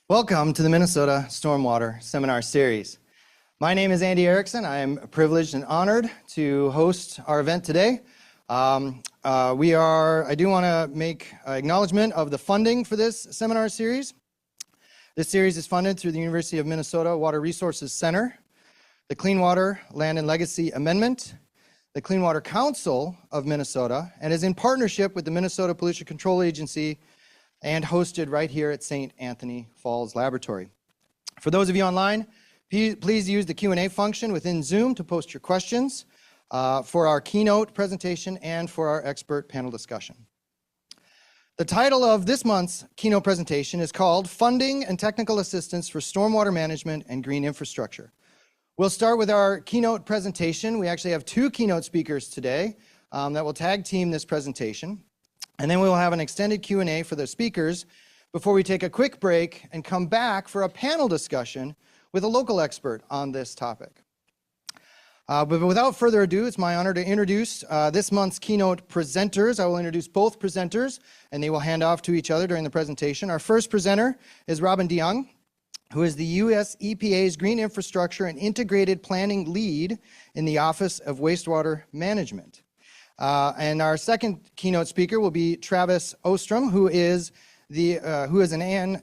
Welcome to the Minnesota Stormwater Seminar Series. My name is Andy Erickson. I am privileged and honored to host our event today. I do want to make acknowledgement of the funding for this seminar series. This series is funded through the University of Minnesota Water Resources Center, the Clean Water Land and Legacy Amendment, the Clean Water Council of Minnesota, and is in partnership with the Minnesota Pollution Control Agency and hosted right here at St. Anthony Falls Laboratory. For those of you online, please use the Q&A function within Zoom to post your questions for our keynote presentation and for our expert panel discussion. The title of this month's keynote presentation is called Funding and Technical Assistance for Stormwater Management and Green Infrastructure. We'll start with our keynote presentation. We actually have two keynote speakers today that will tag team this presentation. And then we will have an extended Q&A for the speakers before we take a quick break and come back for a panel discussion with a local expert on this topic. But without further ado, it's my honor to introduce this month's keynote presenters. I will introduce both presenters, and they will hand off to each other during the presentation. Our first presenter is Robyn DeYoung, who is the U.S. EPA's Green Infrastructure and Integrated Planning Lead in the Office of Wastewater Management. And our second keynote speaker will be Travis Ostrom, who is an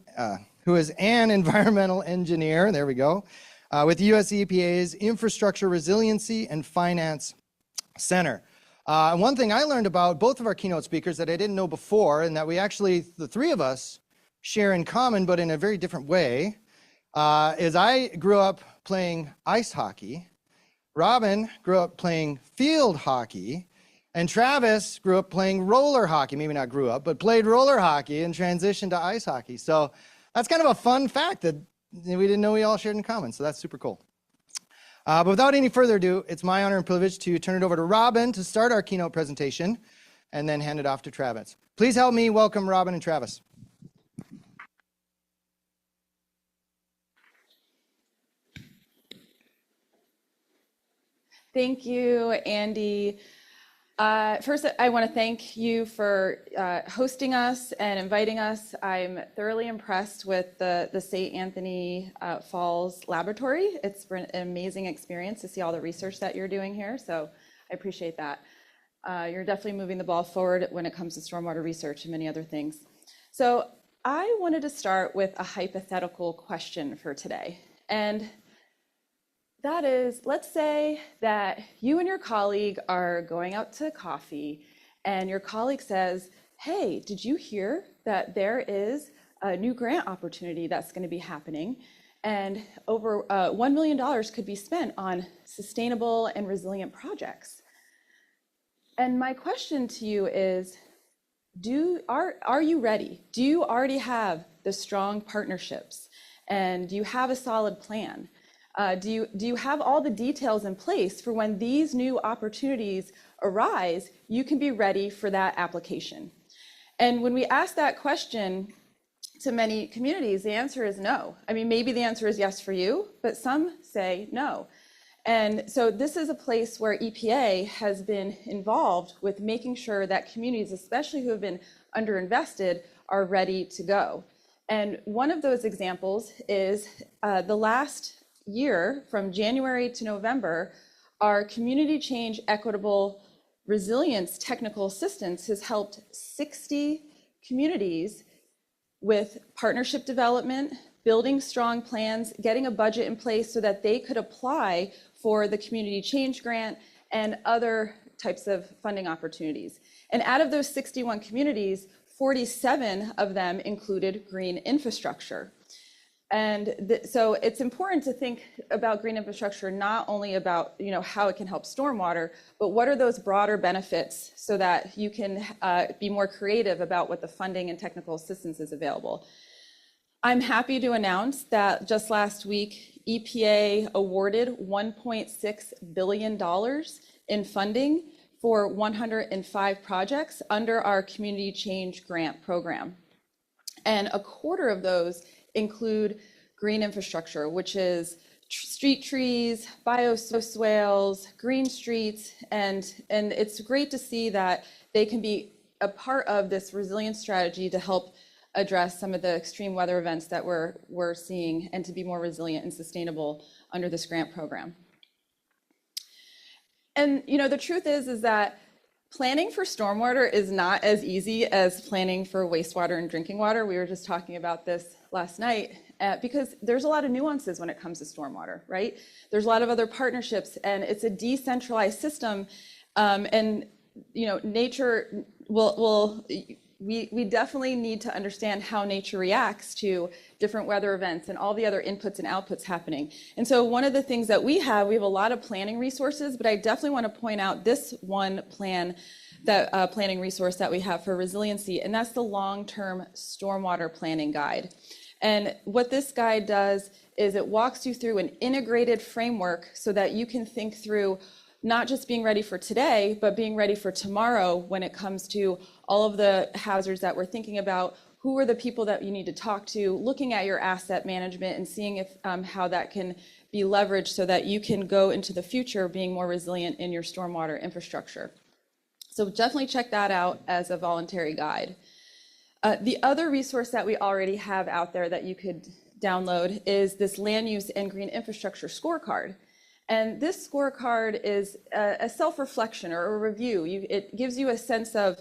environmental engineer. There we go, with the U.S. EPA's Infrastructure Resiliency and Finance Center. One thing I learned about both of our keynote speakers that I didn't know before, and that we actually, the three of us, share in common, but in a very different way, is I grew up playing ice hockey. Robyn grew up playing field hockey. And Travis grew up playing roller hockey, maybe not grew up, but played roller hockey and transitioned to ice hockey. So that's kind of a fun fact that we didn't know we all shared in common. So that's super cool. But without any further ado, it's my honor and privilege to turn it over to Robyn to start our keynote presentation and then hand it off to Travis. Please help me welcome Robyn and Travis. Thank you, Andy. First, I want to thank you for hosting us and inviting us. I'm thoroughly impressed with the St. Anthony Falls Laboratory. It's been an amazing experience to see all the research that you're doing here, so I appreciate that. You're definitely moving the ball forward when it comes to stormwater research and many other things. So I wanted to start with a hypothetical question for today. And that is, let's say that you and your colleague are going out to coffee and your colleague says, hey, did you hear that there is a new grant opportunity that's going to be happening and over $1 million could be spent on sustainable and resilient projects? And my question to you is, are you ready? Do you already have the strong partnerships and do you have a solid plan? Do you have all the details in place for when these new opportunities arise, you can be ready for that application? And when we ask that question to many communities, the answer is no. I mean, maybe the answer is yes for you, but some say no. And so this is a place where EPA has been involved with making sure that communities, especially who have been underinvested, are ready to go. And one of those examples is the last year, from January to November, our community change equitable resilience technical assistance has helped 60 communities with partnership development, building strong plans, getting a budget in place so that they could apply for the community change grant and other types of funding opportunities. And out of those 61 communities, 47 of them included green infrastructure. And so it's important to think about green infrastructure, not only about how it can help stormwater, but what are those broader benefits so that you can be more creative about what the funding and technical assistance is available. I'm happy to announce that just last week, EPA awarded $1.6 billion in funding for 105 projects under our Community Change Grant program. And a quarter of those include green infrastructure, which is street trees, bioswales, green streets, and it's great to see that they can be a part of this resilience strategy to help address some of the extreme weather events that we're seeing and to be more resilient and sustainable under this grant program. And the truth is that planning for stormwater is not as easy as planning for wastewater and drinking water. We were just talking about this last night because there's a lot of nuances when it comes to stormwater, right? There's a lot of other partnerships, and it's a decentralized system. And nature we definitely need to understand how nature reacts to different weather events and all the other inputs and outputs happening. And so one of the things that we have a lot of planning resources, but I definitely want to point out this one planning resource that we have for resiliency, and that's the long-term stormwater planning guide. And what this guide does is it walks you through an integrated framework so that you can think through not just being ready for today, but being ready for tomorrow when it comes to all of the hazards that we're thinking about. Who are the people that you need to talk to, looking at your asset management and seeing if how that can be leveraged so that you can go into the future being more resilient in your stormwater infrastructure. So definitely check that out as a voluntary guide. The other resource that we already have out there that you could download is this land use and green infrastructure scorecard. And this scorecard is a self-reflection or a review. It gives you a sense of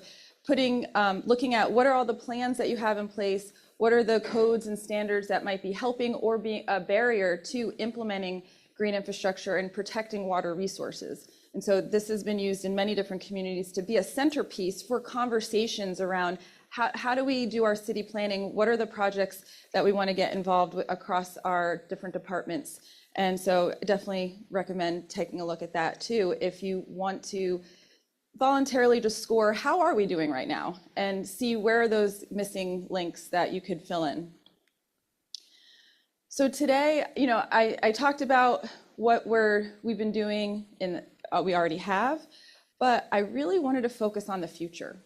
looking at what are all the plans that you have in place, what are the codes and standards that might be helping or being a barrier to implementing green infrastructure and protecting water resources. And so this has been used in many different communities to be a centerpiece for conversations around how do we do our city planning, what are the projects that we want to get involved with across our different departments. And so definitely recommend taking a look at that too if you want to voluntarily just score how are we doing right now and see where are those missing links that you could fill in. So today, I talked about what we've been doing in we already have, but I really wanted to focus on the future.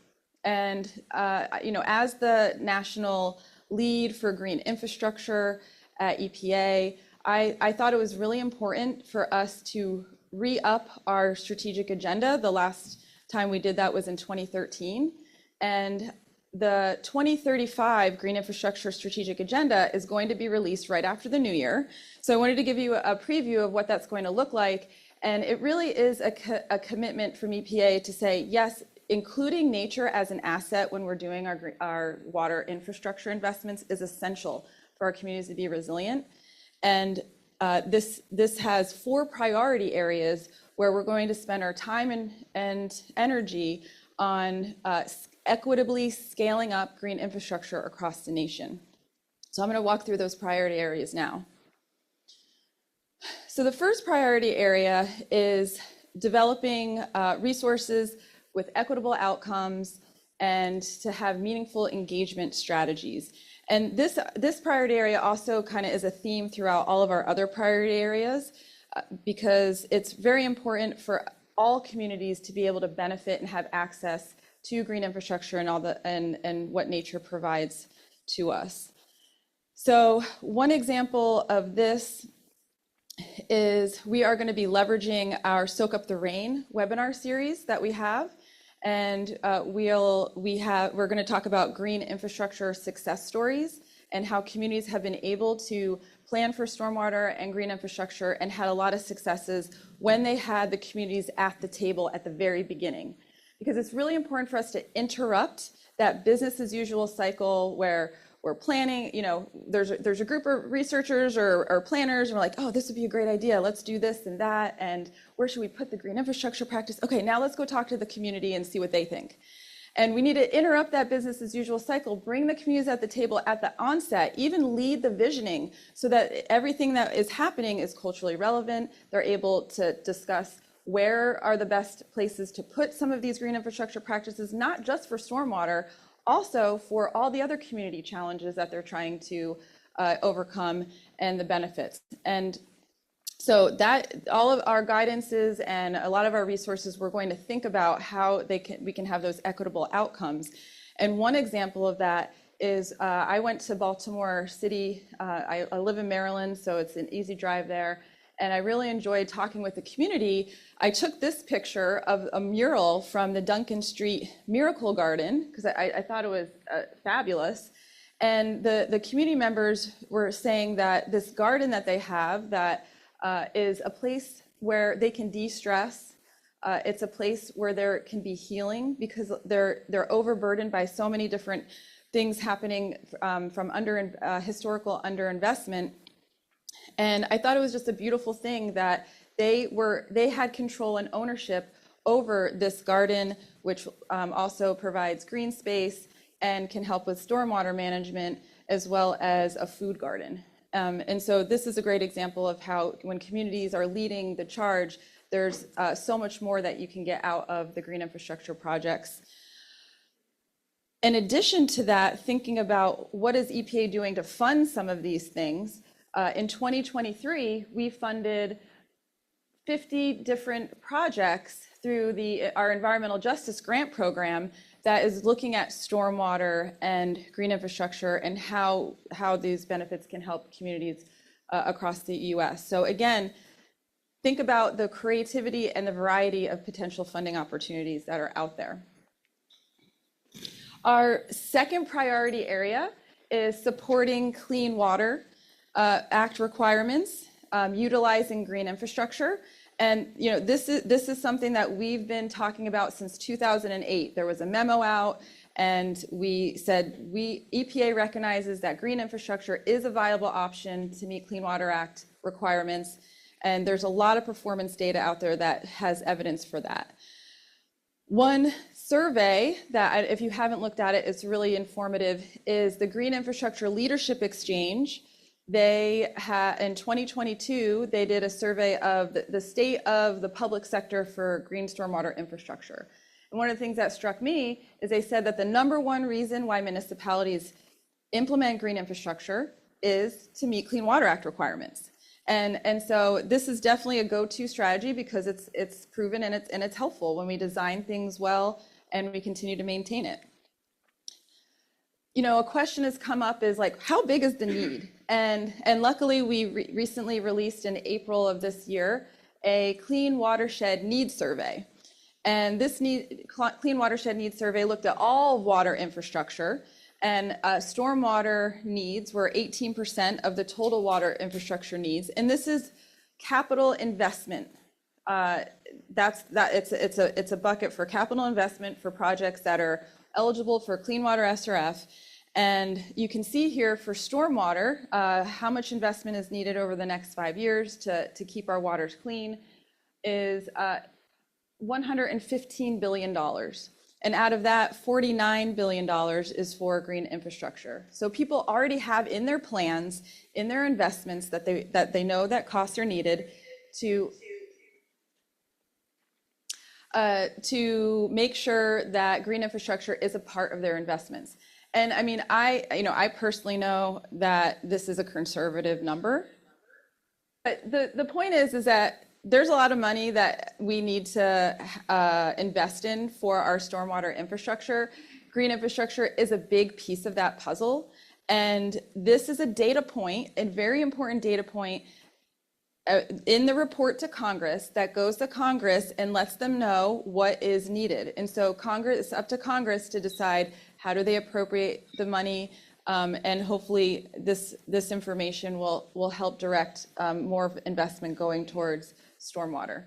And as the national lead for green infrastructure at EPA, I thought it was really important for us to re-up our strategic agenda. The last time we did that was in 2013. And the 2035 Green Infrastructure Strategic Agenda is going to be released right after the new year. So I wanted to give you a preview of what that's going to look like. And it really is a commitment from EPA to say, yes, including nature as an asset when we're doing our water infrastructure investments is essential for our communities to be resilient. And this has 4 priority areas where we're going to spend our time and energy on equitably scaling up green infrastructure across the nation. So I'm going to walk through those priority areas now. So the first priority area is developing resources with equitable outcomes and to have meaningful engagement strategies. And this priority area also kind of is a theme throughout all of our other priority areas because it's very important for all communities to be able to benefit and have access to green infrastructure and what nature provides to us. So one example of this is we are going to be leveraging our Soak Up the Rain webinar series that we have. And we're going to talk about green infrastructure success stories and how communities have been able to plan for stormwater and green infrastructure and had a lot of successes when they had the communities at the table at the very beginning. Because it's really important for us to interrupt that business as usual cycle where we're planning, there's a group of researchers or planners, and we're like, oh, this would be a great idea. Let's do this and that. And where should we put the green infrastructure practice? Okay, now let's go talk to the community and see what they think. And we need to interrupt that business as usual cycle, bring the communities at the table at the onset, even lead the visioning so that everything that is happening is culturally relevant. They're able to discuss where are the best places to put some of these green infrastructure practices, not just for stormwater, also for all the other community challenges that they're trying to overcome and the benefits. And so that all of our guidances and a lot of our resources, we're going to think about how we can have those equitable outcomes. And one example of that is I went to Baltimore City. I live in Maryland, so it's an easy drive there. And I really enjoyed talking with the community. I took this picture of a mural from the Duncan Street Miracle Garden because I thought it was fabulous. And the community members were saying that this garden that they have that is a place where they can de-stress. It's a place where there can be healing because they're overburdened by so many different things happening from historical underinvestment. And I thought it was just a beautiful thing that they had control and ownership over this garden, which also provides green space and can help with stormwater management as well as a food garden. And so this is a great example of how when communities are leading the charge, there's so much more that you can get out of the green infrastructure projects. In addition to that, thinking about what is EPA doing to fund some of these things, in 2023, we funded 50 different projects through our environmental justice grant program that is looking at stormwater and green infrastructure and how these benefits can help communities across the US. So again, think about the creativity and the variety of potential funding opportunities that are out there. Our second priority area is supporting Clean Water Act requirements, utilizing green infrastructure. And this is something that we've been talking about since 2008. There was a memo out, and we said EPA recognizes that green infrastructure is a viable option to meet Clean Water Act requirements, and there's a lot of performance data out there that has evidence for that. One survey that, if you haven't looked at it, it's really informative, is the Green Infrastructure Leadership Exchange. They had, in 2022, they did a survey of the state of the public sector for green stormwater infrastructure. And one of the things that struck me is they said that the #1 reason why municipalities implement green infrastructure is to meet Clean Water Act requirements. And so this is definitely a go-to strategy because it's proven and it's helpful when we design things well and we continue to maintain it. A question has come up is like, how big is the need? And luckily we recently released in April of this year a Clean Watershed Needs Survey. And this Clean Watershed Needs Survey looked at all water infrastructure, and stormwater needs were 18% of the total water infrastructure needs. And this is capital investment. It's a bucket for capital investment for projects that are eligible for Clean Water SRF. And you can see here for stormwater, how much investment is needed over the next 5 years to keep our waters clean is $115 billion. And out of that, $49 billion is for green infrastructure. So people already have in their plans, in their investments that they know that costs are needed to make sure that green infrastructure is a part of their investments. And I mean, I personally know that this is a conservative number, but the point is that there's a lot of money that we need to invest in for our stormwater infrastructure. Green infrastructure is a big piece of that puzzle. And this is a data point, a very important data point in the report to Congress that goes to Congress and lets them know what is needed. And so it's up to Congress to decide how do they appropriate the money, and hopefully this information will help direct more investment going towards stormwater.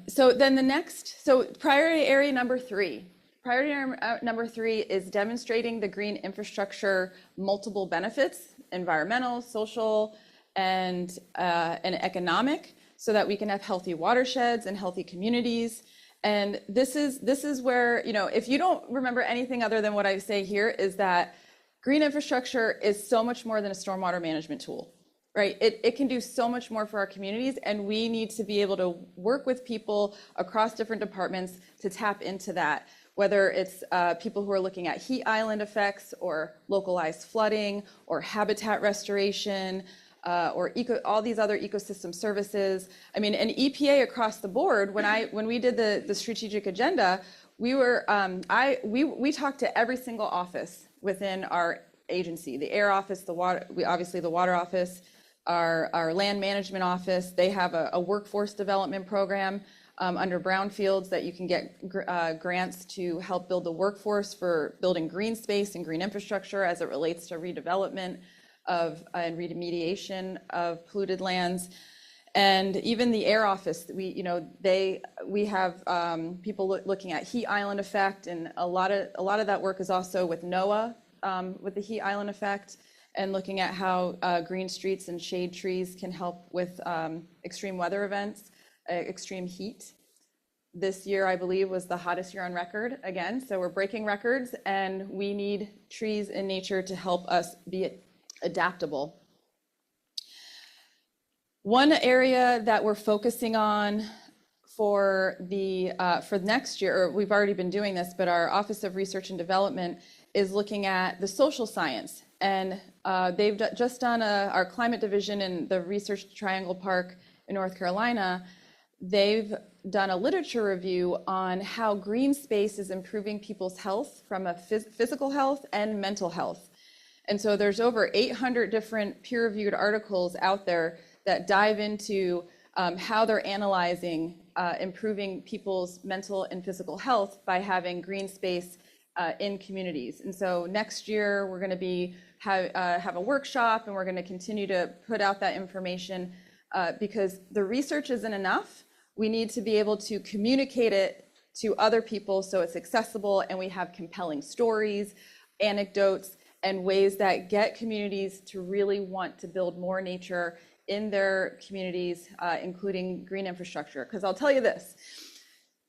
So priority area number 3. Priority number 3 is demonstrating the green infrastructure multiple benefits, environmental, social, and economic, so that we can have healthy watersheds and healthy communities. And this is where, if you don't remember anything other than what I say here, is that green infrastructure is so much more than a stormwater management tool, right? It can do so much more for our communities, and we need to be able to work with people across different departments to tap into that, whether it's people who are looking at heat island effects or localized flooding or habitat restoration, or all these other ecosystem services. I mean, and EPA across the board, when we did the strategic agenda, we talked to every single office within our agency, the air office, the water office, our land management office. They have a workforce development program. under brownfields that you can get grants to help build the workforce for building green space and green infrastructure as it relates to redevelopment of and remediation of polluted lands. And even the Air Office, we have people looking at heat island effect, and a lot of that work is also with NOAA with the heat island effect, and looking at how green streets and shade trees can help with extreme weather events, extreme heat. This year, I believe, was the hottest year on record again. So we're breaking records, and we need trees in nature to help us be adaptable. One area that we're focusing on for next year, or we've already been doing this, but our Office of Research and Development is looking at the social science. And they've just done our climate division in the Research Triangle Park in North Carolina. They've done a literature review on how green space is improving people's health from a physical health and mental health. And so there's over 800 different peer-reviewed articles out there that dive into how they're analyzing improving people's mental and physical health by having green space in communities. And so next year we're going to have a workshop, and we're going to continue to put out that information because the research isn't enough. We need to be able to communicate it to other people so it's accessible, and we have compelling stories, anecdotes, and ways that get communities to really want to build more nature in their communities, including green infrastructure. Because I'll tell you this,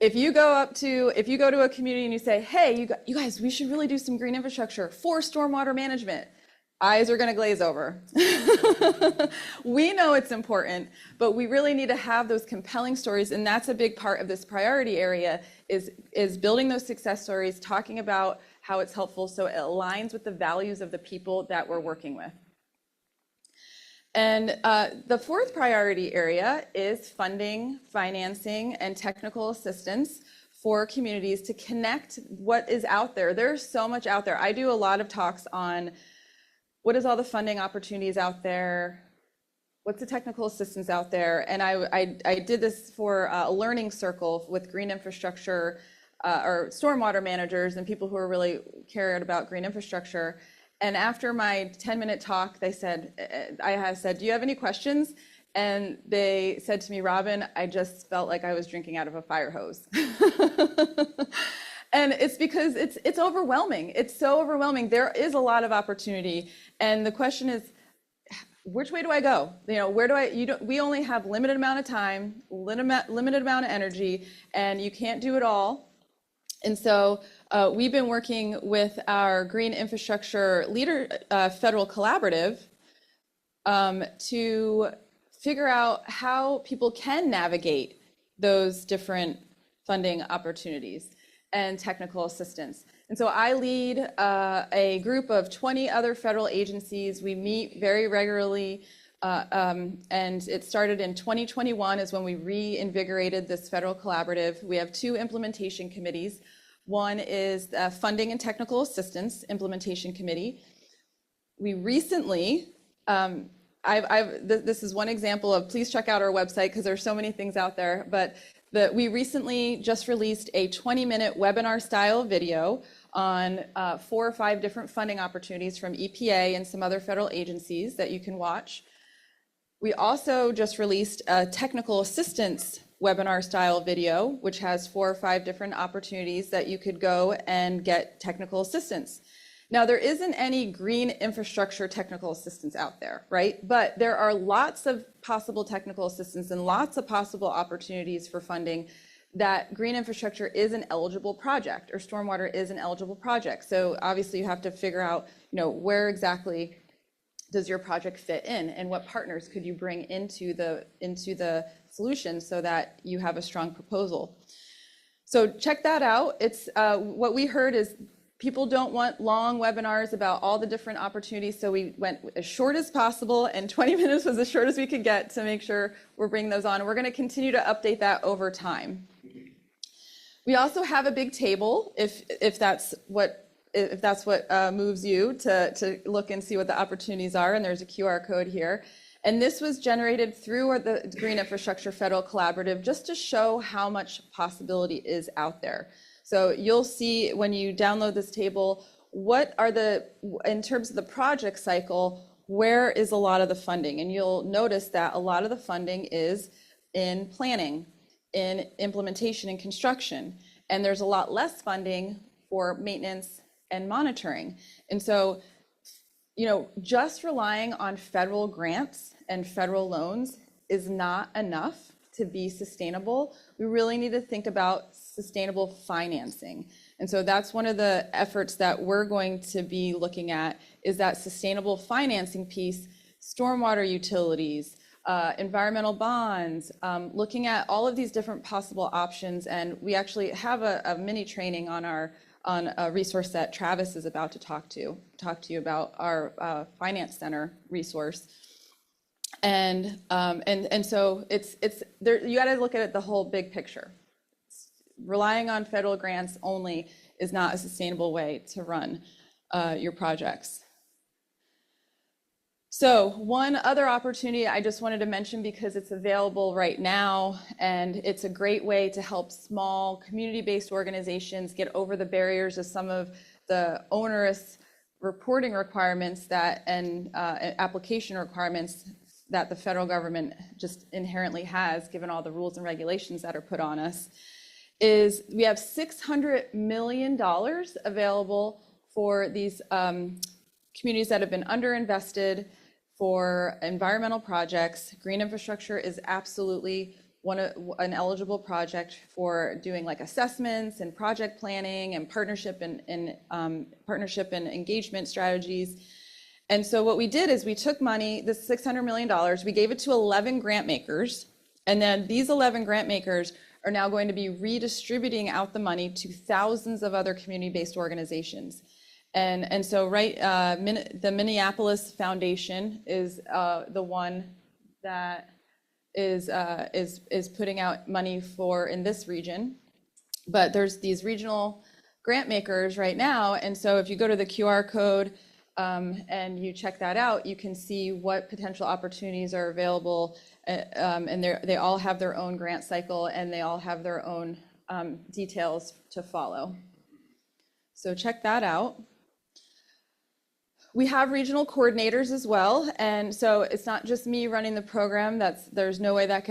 if you go to a community and you say, hey, you guys, we should really do some green infrastructure for stormwater management, eyes are gonna glaze over. We know it's important, but we really need to have those compelling stories, and that's a big part of this priority area, is building those success stories, talking about how it's helpful so it aligns with the values of the people that we're working with. And the fourth priority area is funding, financing, and technical assistance for communities to connect what is out there. There's so much out there. I do a lot of talks on what is all the funding opportunities out there, what's the technical assistance out there, and I did this for a learning circle with green infrastructure or stormwater managers and people who are really cared about green infrastructure. And after my 10-minute talk, I said, do you have any questions? And they said to me, Robyn, I just felt like I was drinking out of a fire hose. And it's because it's overwhelming. It's so overwhelming. There is a lot of opportunity. And the question is, which way do I go? Where do we only have limited amount of time, limited amount of energy, and you can't do it all. And so we've been working with our Green Infrastructure Federal Collaborative to figure out how people can navigate those different funding opportunities and technical assistance. And so I lead a group of 20 other federal agencies. We meet very regularly, and it started in 2021 is when we reinvigorated this federal collaborative. We have 2 implementation committees. One is the Funding and Technical Assistance Implementation Committee. We recently, this is one example of, please check out our website because there's so many things out there, but we recently just released a 20-minute webinar style video on 4 or 5 different funding opportunities from EPA and some other federal agencies that you can watch. We also just released a technical assistance webinar style video, which has 4 or 5 different opportunities that you could go and get technical assistance. Now, there isn't any green infrastructure technical assistance out there, right? But there are lots of possible technical assistance and lots of possible opportunities for funding that green infrastructure is an eligible project, or stormwater is an eligible project. So obviously you have to figure out, where exactly does your project fit in, and what partners could you bring into the solution so that you have a strong proposal. So check that out. It's what we heard is people don't want long webinars about all the different opportunities, so we went as short as possible, and 20 minutes was as short as we could get to make sure we're bringing those on. We're going to continue to update that over time. We also have a big table, if that's what moves you to look and see what the opportunities are, and there's a QR code here. And this was generated through the Green Infrastructure Federal Collaborative just to show how much possibility is out there. So you'll see when you download this table, what are in terms of the project cycle, where is a lot of the funding? And you'll notice that a lot of the funding is in planning, in implementation and construction. And there's a lot less funding for maintenance and monitoring. And so, just relying on federal grants and federal loans is not enough to be sustainable. We really need to think about sustainable financing. And so that's one of the efforts that we're going to be looking at, is that sustainable financing piece, stormwater utilities, environmental bonds, looking at all of these different possible options. And we actually have a mini training on a resource that Travis is about to talk to you about, our Finance Center resource. And so it's there, you got to look at it the whole big picture. Relying on federal grants only is not a sustainable way to run your projects. So one other opportunity I just wanted to mention, because it's available right now, and it's a great way to help small community-based organizations get over the barriers of some of the onerous reporting requirements and application requirements that the federal government just inherently has, given all the rules and regulations that are put on us, is we have $600 million available for these communities that have been underinvested for environmental projects. Green infrastructure is absolutely an eligible project for doing like assessments and project planning and partnership and engagement strategies. And so what we did is we took money, this $600 million, we gave it to 11 grant makers, and then these 11 grant makers are now going to be redistributing out the money to thousands of other community-based organizations. And so the Minneapolis Foundation is the one that is putting out money for in this region, but there's these regional grant makers right now. And so if you go to the QR code and you check that out, you can see what potential opportunities are available, and they all have their own grant cycle, and they all have their own details to follow. So check that out. We have regional coordinators as well, and so it's not just me running the program. There's no way that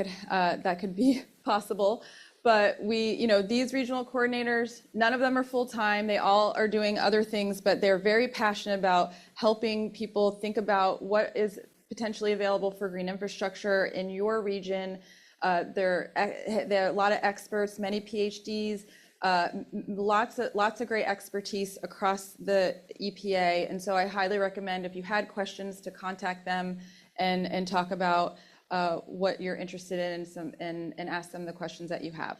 could be possible. But these regional coordinators, none of them are full-time. They all are doing other things, but they're very passionate about helping people think about what is potentially available for green infrastructure in your region. There are a lot of experts, many PhDs, lots of great expertise across the EPA. And so I highly recommend, if you had questions, to contact them and talk about what you're interested in and ask them the questions that you have.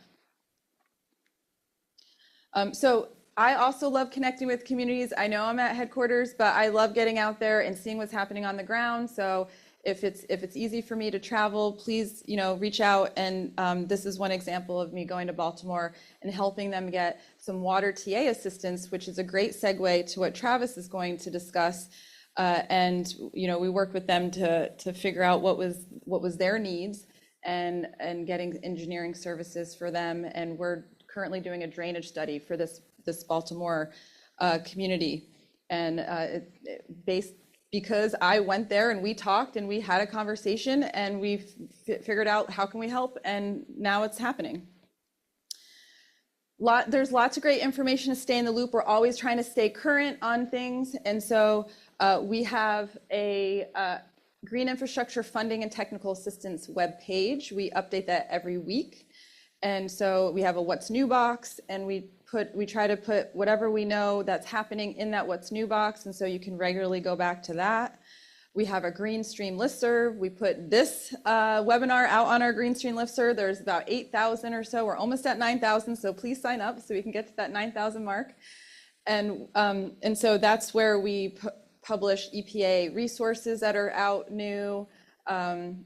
So I also love connecting with communities. I know I'm at headquarters, but I love getting out there and seeing what's happening on the ground. So if it's easy for me to travel, please reach out. And this is one example of me going to Baltimore and helping them get some water TA assistance, which is a great segue to what Travis is going to discuss. And we worked with them to figure out what was their needs and getting engineering services for them. And we're currently doing a drainage study for this Baltimore community, and because I went there and we talked and we had a conversation and we figured out how can we help, and now it's happening. There's lots of great information to stay in the loop. We're always trying to stay current on things, and so we have a Green Infrastructure Funding and Technical Assistance webpage. We update that every week. And so we have a What's New box, and we try to put whatever we know that's happening in that What's New box, and so you can regularly go back to that. We have a Greenstream listserv. We put this webinar out on our Greenstream listserv. There's about 8,000 or so. We're almost at 9,000, so please sign up so we can get to that 9,000 mark. And so that's where we publish EPA resources that are out new.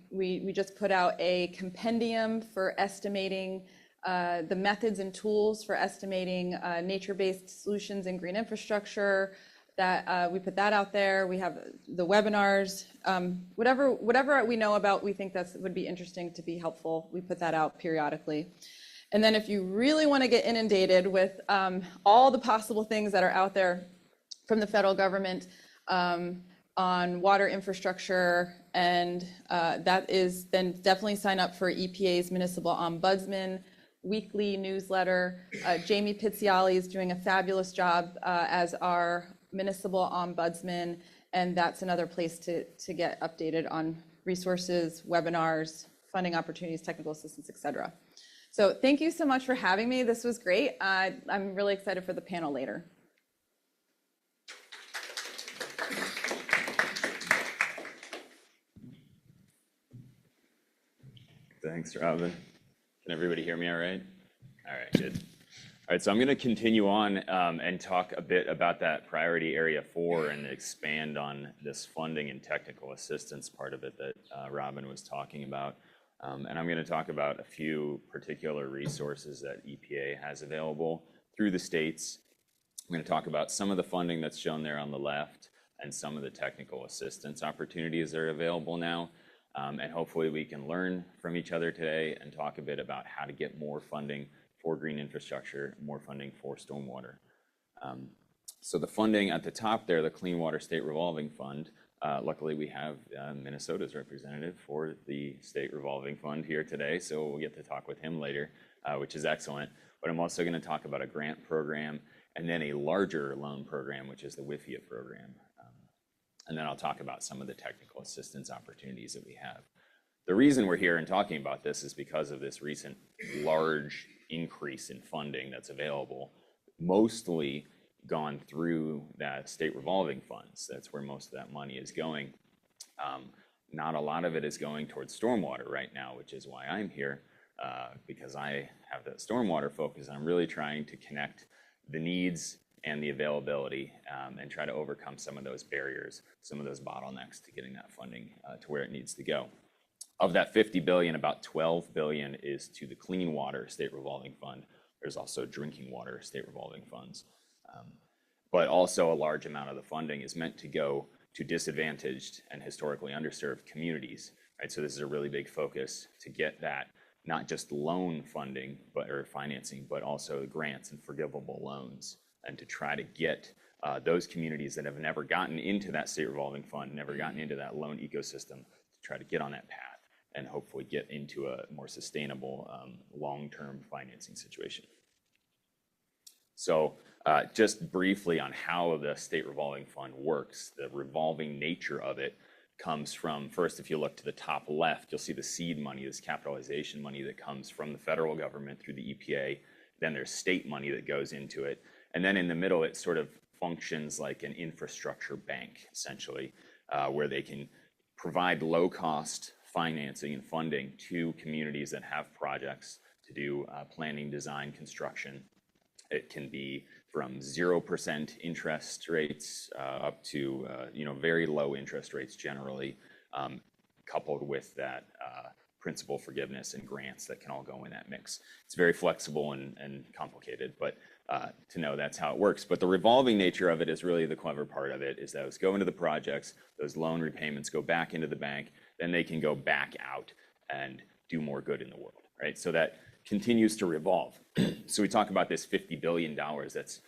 We just put out a compendium for estimating the methods and tools for estimating nature-based solutions in green infrastructure. that we put that out there. We have the webinars, whatever we know about, we think that would be interesting to be helpful. We put that out periodically. And then if you really want to get inundated with all the possible things that are out there from the federal government on water infrastructure, and that is, then definitely sign up for EPA's Municipal Ombudsman weekly newsletter. Jamie Pizziali is doing a fabulous job as our Municipal Ombudsman, and that's another place to get updated on resources, webinars, funding opportunities, technical assistance, et cetera. So thank you so much for having me. This was great. I'm really excited for the panel later. Thanks, Robyn. Can everybody hear me all right? All right, good. All right, so I'm going to continue on and talk a bit about that priority area 4 and expand on this funding and technical assistance part of it that Robyn was talking about. And I'm going to talk about a few particular resources that EPA has available through the states. I'm going to talk about some of the funding that's shown there on the left and some of the technical assistance opportunities that are available now. And hopefully we can learn from each other today and talk a bit about how to get more funding for green infrastructure, more funding for stormwater. So the funding at the top there, the Clean Water State Revolving Fund, luckily we have Minnesota's representative for the State Revolving Fund here today, so we'll get to talk with him later, which is excellent. But I'm also going to talk about a grant program and then a larger loan program, which is the WIFIA program. And then I'll talk about some of the technical assistance opportunities that we have. The reason we're here and talking about this is because of this recent large increase in funding that's available, mostly gone through that state revolving funds. That's where most of that money is going. Not a lot of it is going towards stormwater right now, which is why I'm here, because I have that stormwater focus. I'm really trying to connect the needs and the availability and try to overcome some of those barriers, some of those bottlenecks to getting that funding to where it needs to go. Of that $50 billion, about $12 billion is to the Clean Water State Revolving Fund. There's also drinking water state revolving funds. But also a large amount of the funding is meant to go to disadvantaged and historically underserved communities, right? So this is a really big focus to get that, not just loan funding or financing, but also grants and forgivable loans, and to try to get those communities that have never gotten into that state revolving fund, never gotten into that loan ecosystem, to try to get on that path and hopefully get into a more sustainable long-term financing situation. So just briefly on how the state revolving fund works, the revolving nature of it comes from, first, if you look to the top left, you'll see the seed money, this capitalization money that comes from the federal government through the EPA. Then there's state money that goes into it. And then in the middle, it sort of functions like an infrastructure bank, essentially, where they can provide low-cost financing and funding to communities that have projects to do planning, design, construction. It can be from 0% interest rates up to very low interest rates generally, coupled with that principal forgiveness and grants that can all go in that mix. It's very flexible and complicated, but to know that's how it works. But the revolving nature of it is really the clever part of it, is those go into the projects, those loan repayments go back into the bank, then they can go back out and do more good in the world, right? So that continues to revolve. So we talk about this $50 billion that's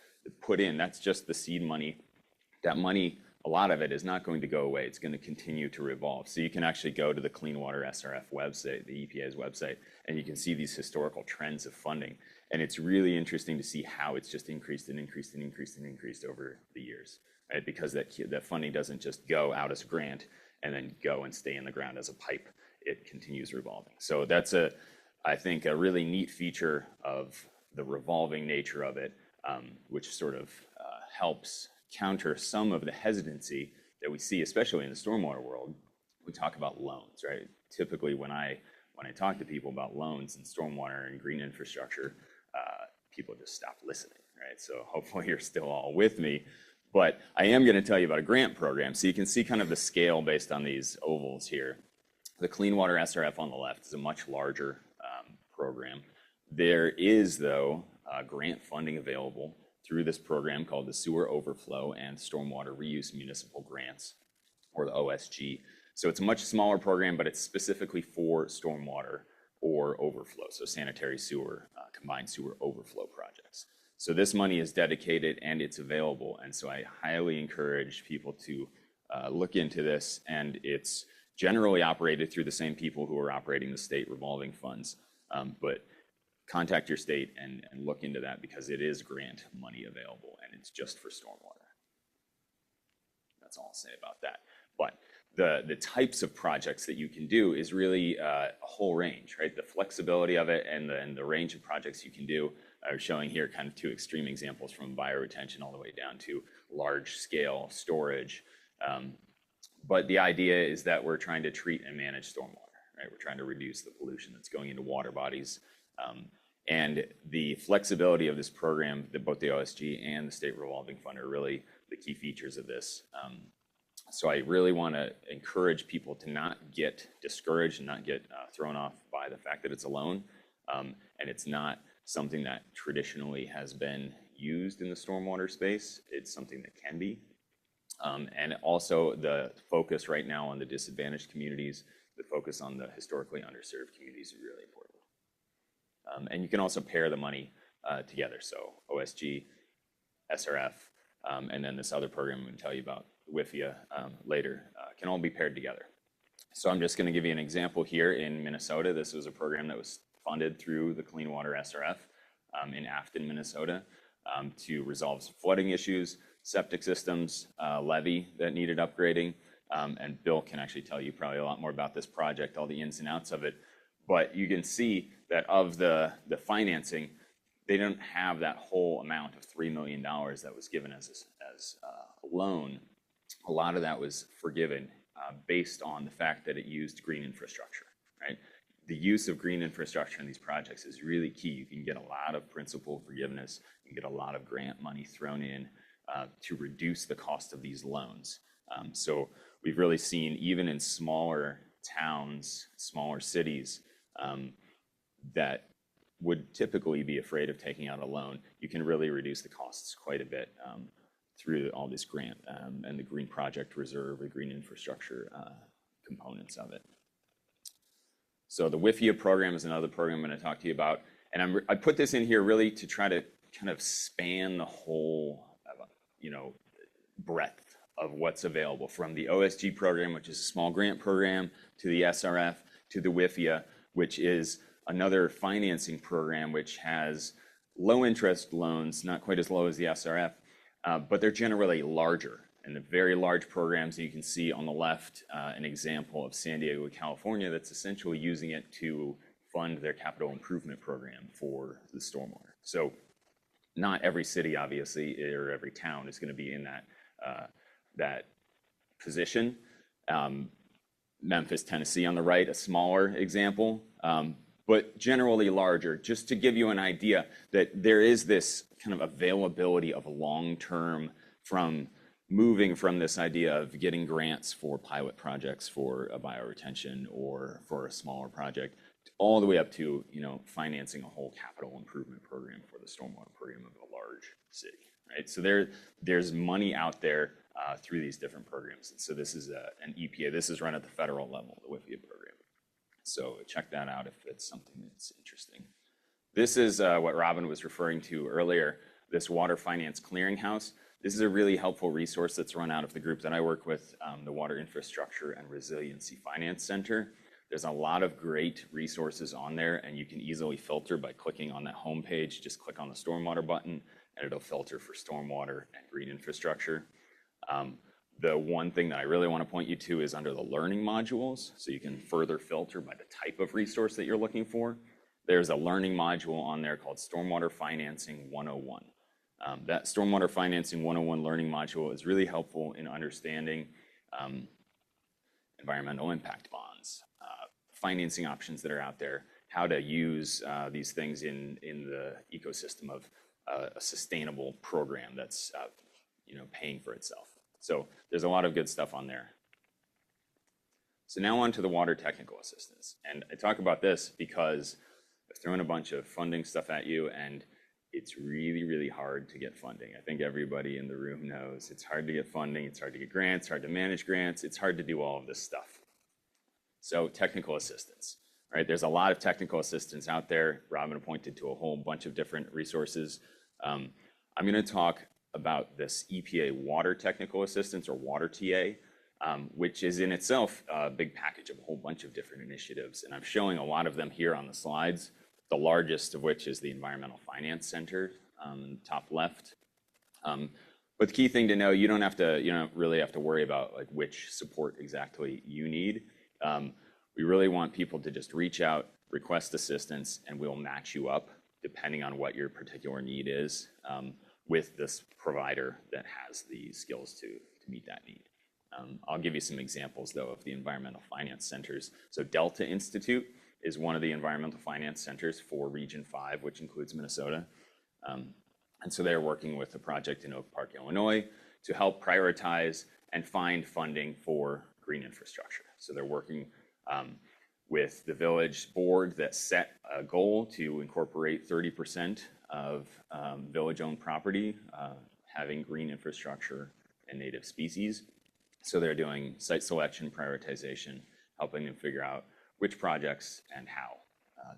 put in, that's just the seed money. That money, a lot of it is not going to go away. It's going to continue to revolve. So you can actually go to the Clean Water SRF website, the EPA's website, and you can see these historical trends of funding. And it's really interesting to see how it's just increased and increased and increased and increased over the years, right? Because that funding doesn't just go out as a grant and then go and stay in the ground as a pipe. It continues revolving. So that's I think a really neat feature of the revolving nature of it, which sort of helps counter some of the hesitancy that we see, especially in the stormwater world. We talk about loans, right? Typically when I talk to people about loans and stormwater and green infrastructure, people just stop listening, right? So hopefully you're still all with me. But I am going to tell you about a grant program. So you can see kind of the scale based on these ovals here. The Clean Water SRF on the left is a much larger program. There is, though, grant funding available through this program called the Sewer Overflow and Stormwater Reuse Municipal Grants, or the OSG. So it's a much smaller program, but it's specifically for stormwater or overflow, so sanitary sewer, combined sewer overflow projects. So this money is dedicated and it's available, and so I highly encourage people to look into this, and it's generally operated through the same people who are operating the state revolving funds, but contact your state and look into that because it is grant money available and it's just for stormwater. That's all I'll say about that. But the types of projects that you can do is really a whole range, right? The flexibility of it and the range of projects you can do are showing here kind of two extreme examples from bioretention all the way down to large scale storage. But the idea is that we're trying to treat and manage stormwater, right? We're trying to reduce the pollution that's going into water bodies. And the flexibility of this program, that both the OSG and the state revolving fund are really the key features of this. So I really want to encourage people to not get discouraged and not get thrown off by the fact that it's a loan. And it's not something that traditionally has been used in the stormwater space. It's something that can be. And also the focus right now on the disadvantaged communities, the focus on the historically underserved communities is really important. And you can also pair the money together. So OSG, SRF, and then this other program I'm going to tell you about, WIFIA, later, can all be paired together. So I'm just going to give you an example here in Minnesota. This was a program that was funded through the Clean Water SRF in Afton, Minnesota, to resolve some flooding issues, septic systems, levee that needed upgrading. And Bill can actually tell you probably a lot more about this project, all the ins and outs of it. But you can see that of the financing, they don't have that whole amount of $3 million that was given as a loan. A lot of that was forgiven based on the fact that it used green infrastructure, right? The use of green infrastructure in these projects is really key. You can get a lot of principal forgiveness. You can get a lot of grant money thrown in to reduce the cost of these loans. So we've really seen, even in smaller towns, smaller cities, that would typically be afraid of taking out a loan, you can really reduce the costs quite a bit through all this grant and the Green Project Reserve, the green infrastructure components of it. So the WIFIA program is another program I'm going to talk to you about. And I put this in here really to try to kind of span the whole, breadth of what's available, from the OSG program, which is a small grant program, to the SRF, to the WIFIA, which is another financing program which has low interest loans, not quite as low as the SRF, but they're generally larger. And the very large programs, you can see on the left an example of San Diego, California, that's essentially using it to fund their capital improvement program for the stormwater. So not every city, obviously, or every town is going to be in that position. Memphis, Tennessee on the right, a smaller example, but generally larger, just to give you an idea that there is this kind of availability of long-term, from moving from this idea of getting grants for pilot projects for a bioretention or for a smaller project, all the way up to financing a whole capital improvement program for the stormwater program of a large city, right? So there's money out there through these different programs. And so this is an EPA. This is run at the federal level, the WIFIA program. So check that out if it's something that's interesting. This is what Robyn was referring to earlier, this Water Finance Clearinghouse. This is a really helpful resource that's run out of the group that I work with, the Water Infrastructure and Resiliency Finance Center. There's a lot of great resources on there, and you can easily filter by clicking on that home page. Just click on the stormwater button, and it'll filter for stormwater and green infrastructure. The one thing that I really want to point you to is under the learning modules, so you can further filter by the type of resource that you're looking for. There's a learning module on there called Stormwater Financing 101. That Stormwater Financing 101 learning module is really helpful in understanding environmental impact bonds, financing options that are out there, how to use these things in the ecosystem of a sustainable program that's paying for itself. So there's a lot of good stuff on there. So now on to the water technical assistance. And I talk about this because I've thrown a bunch of funding stuff at you, and it's really, really hard to get funding. I think everybody in the room knows it's hard to get funding, it's hard to get grants, it's hard to manage grants, it's hard to do all of this stuff. So technical assistance, right? There's a lot of technical assistance out there. Robyn pointed to a whole bunch of different resources. I'm going to talk about this EPA water technical assistance, or water TA, which is in itself a big package of a whole bunch of different initiatives. And I'm showing a lot of them here on the slides, the largest of which is the Environmental Finance Center, top left. But the key thing to know, you don't really have to worry about like which support exactly you need. We really want people to just reach out, request assistance, and we'll match you up depending on what your particular need is with this provider that has the skills to meet that need. I'll give you some examples, though, of the environmental finance centers. So Delta Institute is one of the environmental finance centers for Region 5, which includes Minnesota. And so they're working with a project in Oak Park, Illinois, to help prioritize and find funding for green infrastructure. So they're working with the village board that set a goal to incorporate 30% of village-owned property having green infrastructure and native species. So they're doing site selection, prioritization, helping them figure out which projects and how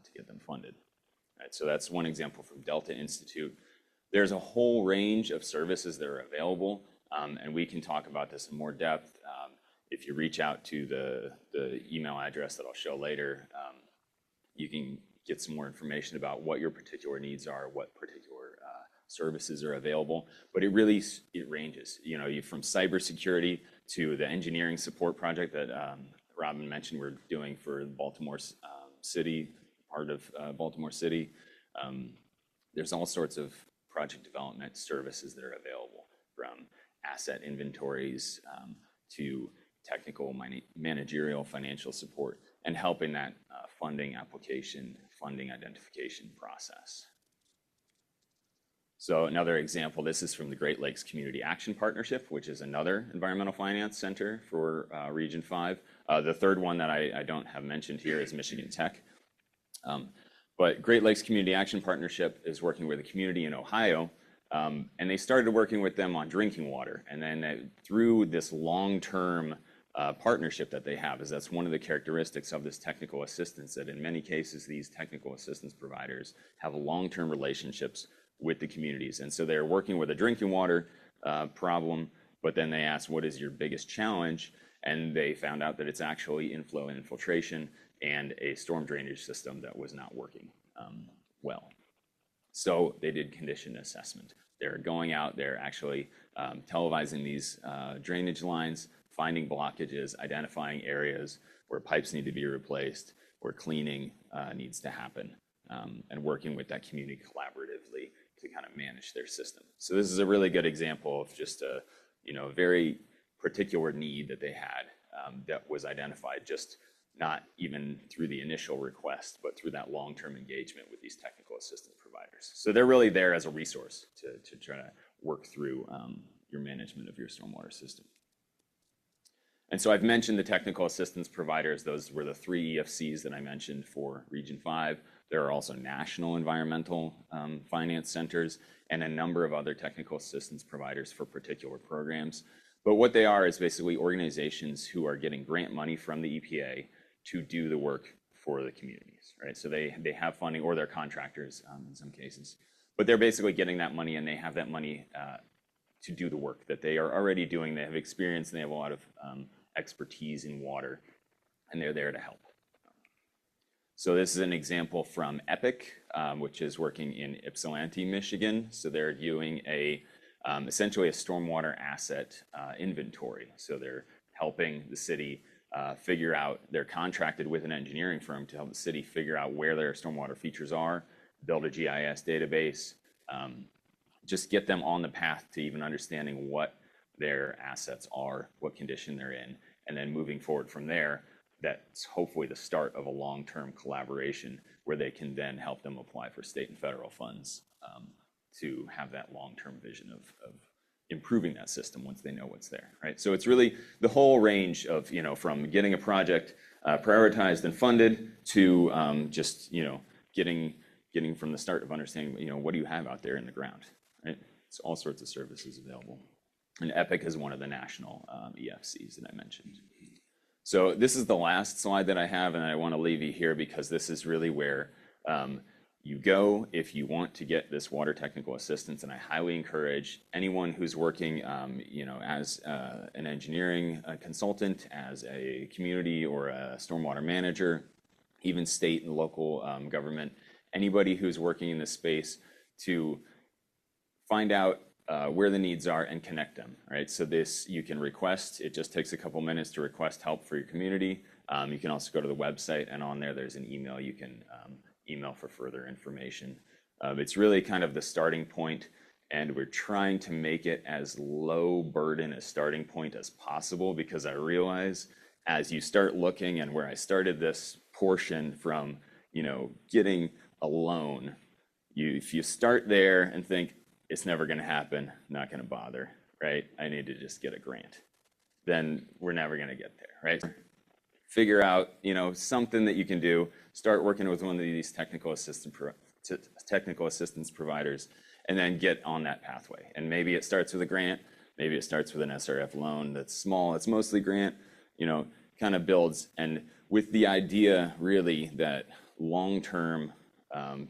to get them funded. Right, so that's one example from Delta Institute. There's a whole range of services that are available, and we can talk about this in more depth. If you reach out to the email address that I'll show later, you can get some more information about what your particular needs are, what particular services are available. But it ranges. You know, from cybersecurity to the engineering support project that Robyn mentioned we're doing for Baltimore City, part of Baltimore City. There's all sorts of project development services that are available, from asset inventories to technical, managerial, financial support, and helping that funding application, funding identification process. So another example, this is from the Great Lakes Community Action Partnership, which is another environmental finance center for Region 5. The third one that I don't have mentioned here is Michigan Tech. But Great Lakes Community Action Partnership is working with a community in Ohio, and they started working with them on drinking water. And then through this long-term partnership that they have, is that's one of the characteristics of this technical assistance, that in many cases, these technical assistance providers have long-term relationships with the communities. And so they're working with a drinking water problem, but then they asked, what is your biggest challenge? And they found out that it's actually inflow and infiltration and a storm drainage system that was not working well. So they did condition assessment. They're going out, they're actually televising these drainage lines, finding blockages, identifying areas where pipes need to be replaced, where cleaning needs to happen, and working with that community collaboratively to kind of manage their system. So this is a really good example of just a very particular need that they had that was identified, just not even through the initial request, but through that long-term engagement with these technical assistance providers. So they're really there as a resource to try to work through your management of your stormwater system. And so I've mentioned the technical assistance providers. Those were the 3 EFCs that I mentioned for Region 5. There are also national environmental finance centers and a number of other technical assistance providers for particular programs. But what they are is basically organizations who are getting grant money from the EPA to do the work for the communities, right? So they have funding, or they're contractors in some cases. But they're basically getting that money, and they have that money to do the work that they are already doing. They have experience, and they have a lot of expertise in water, and they're there to help. So this is an example from EPIC, which is working in Ypsilanti, Michigan. So they're doing essentially a stormwater asset inventory. So they're helping the city figure out, they're contracted with an engineering firm to help the city figure out where their stormwater features are, build a GIS database, just get them on the path to even understanding what their assets are, what condition they're in, and then moving forward from there. That's hopefully the start of a long-term collaboration where they can then help them apply for state and federal funds to have that long-term vision of improving that system once they know what's there, right? So it's really the whole range of, from getting a project prioritized and funded to just, getting getting from the start of understanding, what do you have out there in the ground, right? It's all sorts of services available. And EPIC is one of the national EFCs that I mentioned. So this is the last slide that I have, and I want to leave you here because this is really where you go if you want to get this water technical assistance. And I highly encourage anyone who's working, as an engineering consultant, as a community or a stormwater manager, even state and local government, anybody who's working in this space, to find out where the needs are and connect them, right? So this, you can request, it just takes a couple minutes to request help for your community. You can also go to the website, and on there's an email you can email for further information. It's really kind of the starting point, and we're trying to make it as low burden a starting point as possible, because I realize as you start looking, and where I started this portion from, getting a loan, if you start there and think, it's never going to happen, not going to bother, right? I need to just get a grant. Then we're never going to get there, right? Figure out, something that you can do. Start working with one of these technical assistance providers, and then get on that pathway. And maybe it starts with a grant. Maybe it starts with an SRF loan that's small. It's mostly grant, kind of builds. And with the idea, really, that long-term,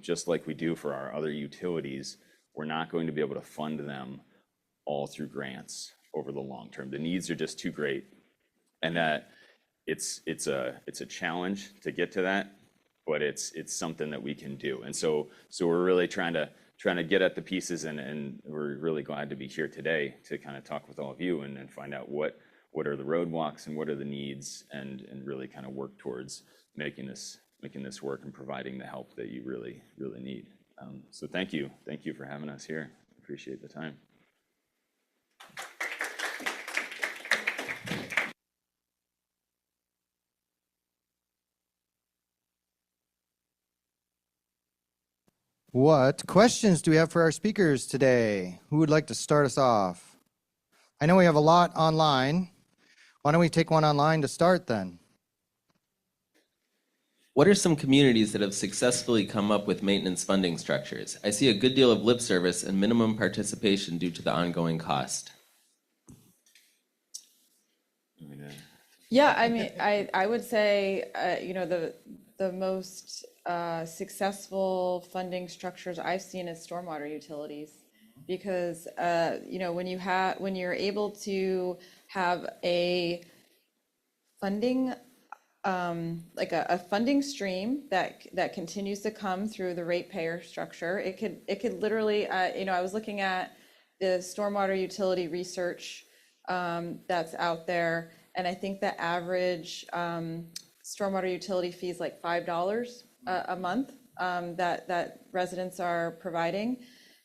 just like we do for our other utilities, we're not going to be able to fund them all through grants over the long term. The needs are just too great, and that it's a challenge to get to that, but it's something that we can do. And so we're really trying to get at the pieces, and we're really glad to be here today to kind of talk with all of you and find out what are the roadblocks and what are the needs, and really kind of work towards making this work and providing the help that you really need. So thank you for having us here. Appreciate the time. What questions do we have for our speakers today? Who would like to start us off? I know we have a lot online. Why don't we take one online to start then? What are some communities that have successfully come up with maintenance funding structures? I see a good deal of lip service and minimum participation due to the ongoing cost. Yeah, I mean, I would say, the most successful funding structures I've seen is stormwater utilities, because when you're able to have a funding like a funding stream that continues to come through the ratepayer structure. It could literally, I was looking at the stormwater utility research that's out there, and I think the average stormwater utility fee is like $5 a month that residents are providing.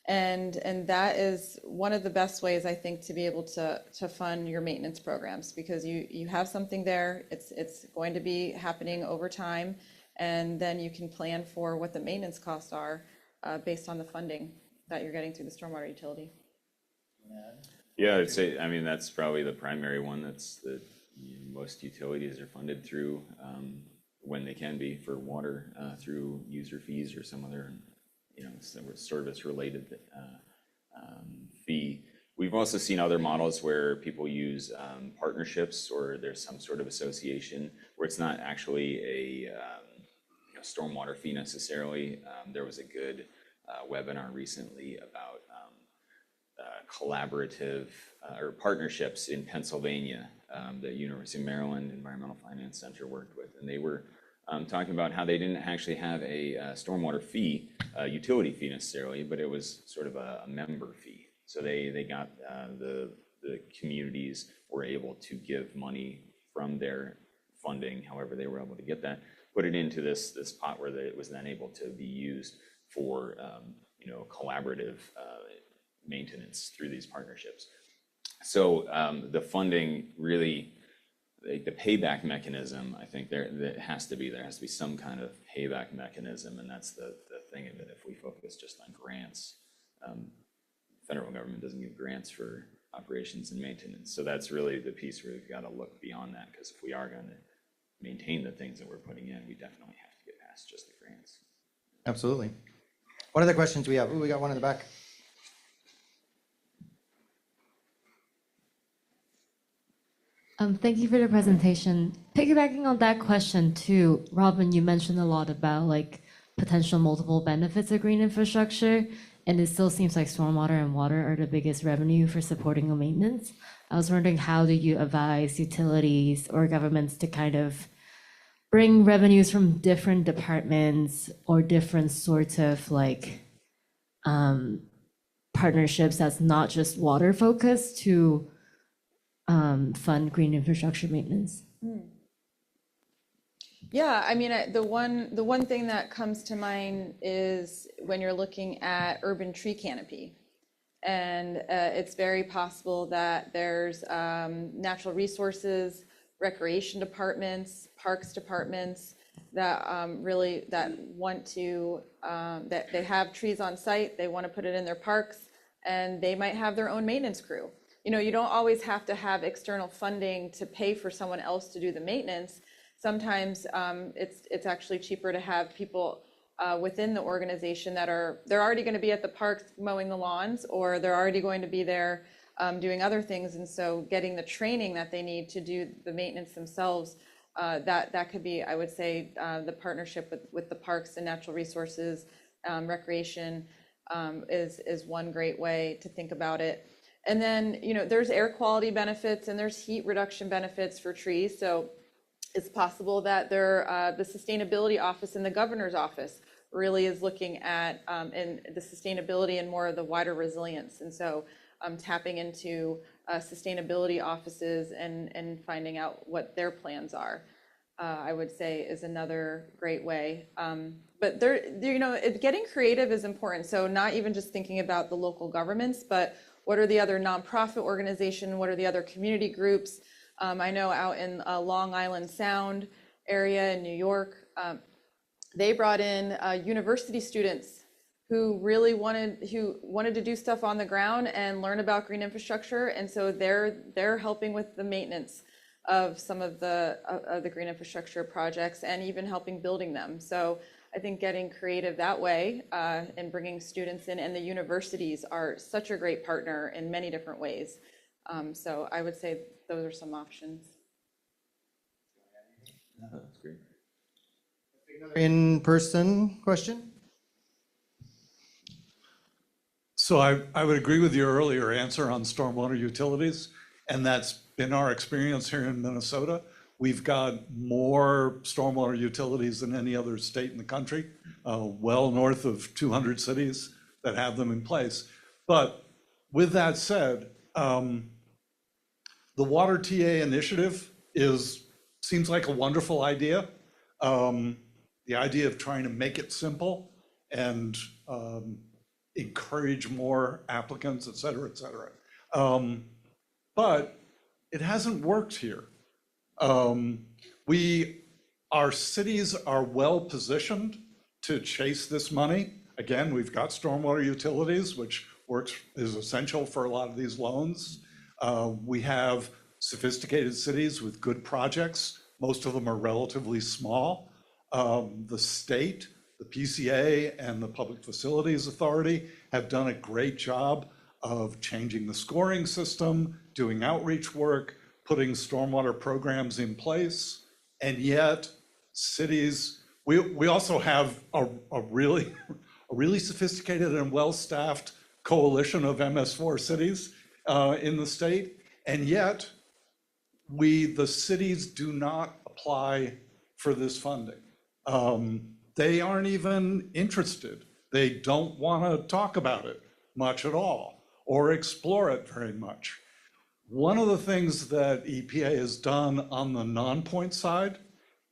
And that is one of the best ways, I think, to be able to fund your maintenance programs, because you have something there. It's going to be happening over time, and then you can plan for what the maintenance costs are based on the funding that you're getting through the stormwater utility. Yeah, I'd say, that's probably the primary one. That's most utilities are funded through, when they can be, for water, through user fees or some other service-related fee. We've also seen other models where people use partnerships, or there's some sort of association where it's not actually a stormwater fee necessarily. There was a good webinar recently about collaborative or partnerships in Pennsylvania that University of Maryland Environmental Finance Center worked with, and they were talking about how they didn't actually have a stormwater fee, utility fee necessarily, but it was sort of a member fee. So they got the communities were able to give money from their funding, however they were able to get that, put it into this pot where it was then able to be used for collaborative maintenance through these partnerships. So the funding really, the payback mechanism, I think there has to be some kind of payback mechanism, and that's the thing of it. If we focus just on grants, federal government doesn't give grants for operations and maintenance. So that's really the piece where we've got to look beyond that, because if we are going to maintain the things that we're putting in, we definitely have to get past just the grants. Absolutely. What other questions we have? Ooh, we got one in the back. Thank you for the presentation. Piggybacking on that question too, Robyn, you mentioned a lot about like potential multiple benefits of green infrastructure, and it still seems like stormwater and water are the biggest revenue for supporting the maintenance. I was wondering, how do you advise utilities or governments to kind of bring revenues from different departments or different sorts of like partnerships that's not just water focused to fund green infrastructure maintenance? Yeah, I mean, the one thing that comes to mind is when you're looking at urban tree canopy. And it's very possible that there's natural resources, recreation departments, parks departments that really want to, that they have trees on site, they want to put it in their parks, and they might have their own maintenance crew. You know, you don't always have to have external funding to pay for someone else to do the maintenance. Sometimes it's actually cheaper to have people within the organization that they're already going to be at the parks mowing the lawns, or they're already going to be there doing other things. And so getting the training that they need to do the maintenance themselves, that could be, I would say, the partnership with the parks and natural resources, recreation is one great way to think about it. And then, you know, there's air quality benefits and there's heat reduction benefits for trees. So it's possible that the sustainability office in the governor's office really is looking at in the sustainability and more of the wider resilience. And so tapping into sustainability offices and finding out what their plans are, I would say, is another great way. But you know, getting creative is important. So not even just thinking about the local governments, but what are the other nonprofit organizations? What are the other community groups? I know out in Long Island Sound area in New York, they brought in university students who really wanted to do stuff on the ground and learn about green infrastructure, and so they're helping with the maintenance of some of the green infrastructure projects and even helping building them. So I think getting creative that way and bringing students in, and the universities are such a great partner in many different ways. So I would say those are some options. That's great. In-person question? So I would agree with your earlier answer on stormwater utilities, and that's been our experience here in Minnesota. We've got more stormwater utilities than any other state in the country, well north of 200 cities that have them in place. But with that said, the Water TA initiative seems like a wonderful idea. The idea of trying to make it simple and encourage more applicants, et cetera, et cetera. But it hasn't worked here. Our cities are well positioned to chase this money. Again, we've got stormwater utilities, which is essential for a lot of these loans. We have sophisticated cities with good projects. Most of them are relatively small. The state, the PCA, and the Public Facilities Authority have done a great job of changing the scoring system, doing outreach work, putting stormwater programs in place. And yet cities, we also have a really sophisticated and well-staffed coalition of MS4 cities in the state. And yet the cities do not apply for this funding. They aren't even interested. They don't want to talk about it much at all or explore it very much. One of the things that EPA has done on the non-point side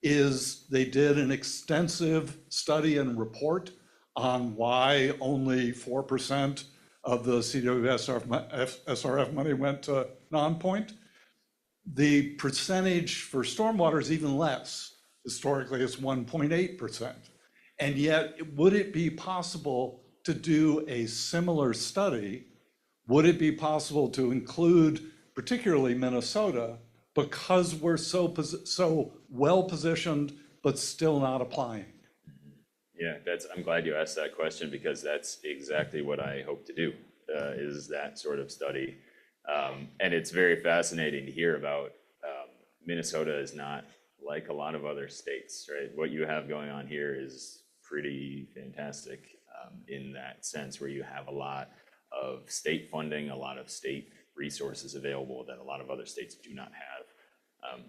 is they did an extensive study and report on why only 4% of the CWSRF money went to non-point. The percentage for stormwater is even less. Historically, it's 1.8%. And yet, would it be possible to do a similar study? Would it be possible to include particularly Minnesota, because we're so well positioned, but still not applying? Yeah, I'm glad you asked that question because that's exactly what I hope to do, is that sort of study. And it's very fascinating to hear about Minnesota is not like a lot of other states, right? What you have going on here is pretty fantastic in that sense, where you have a lot of state funding, a lot of state resources available that a lot of other states do not have.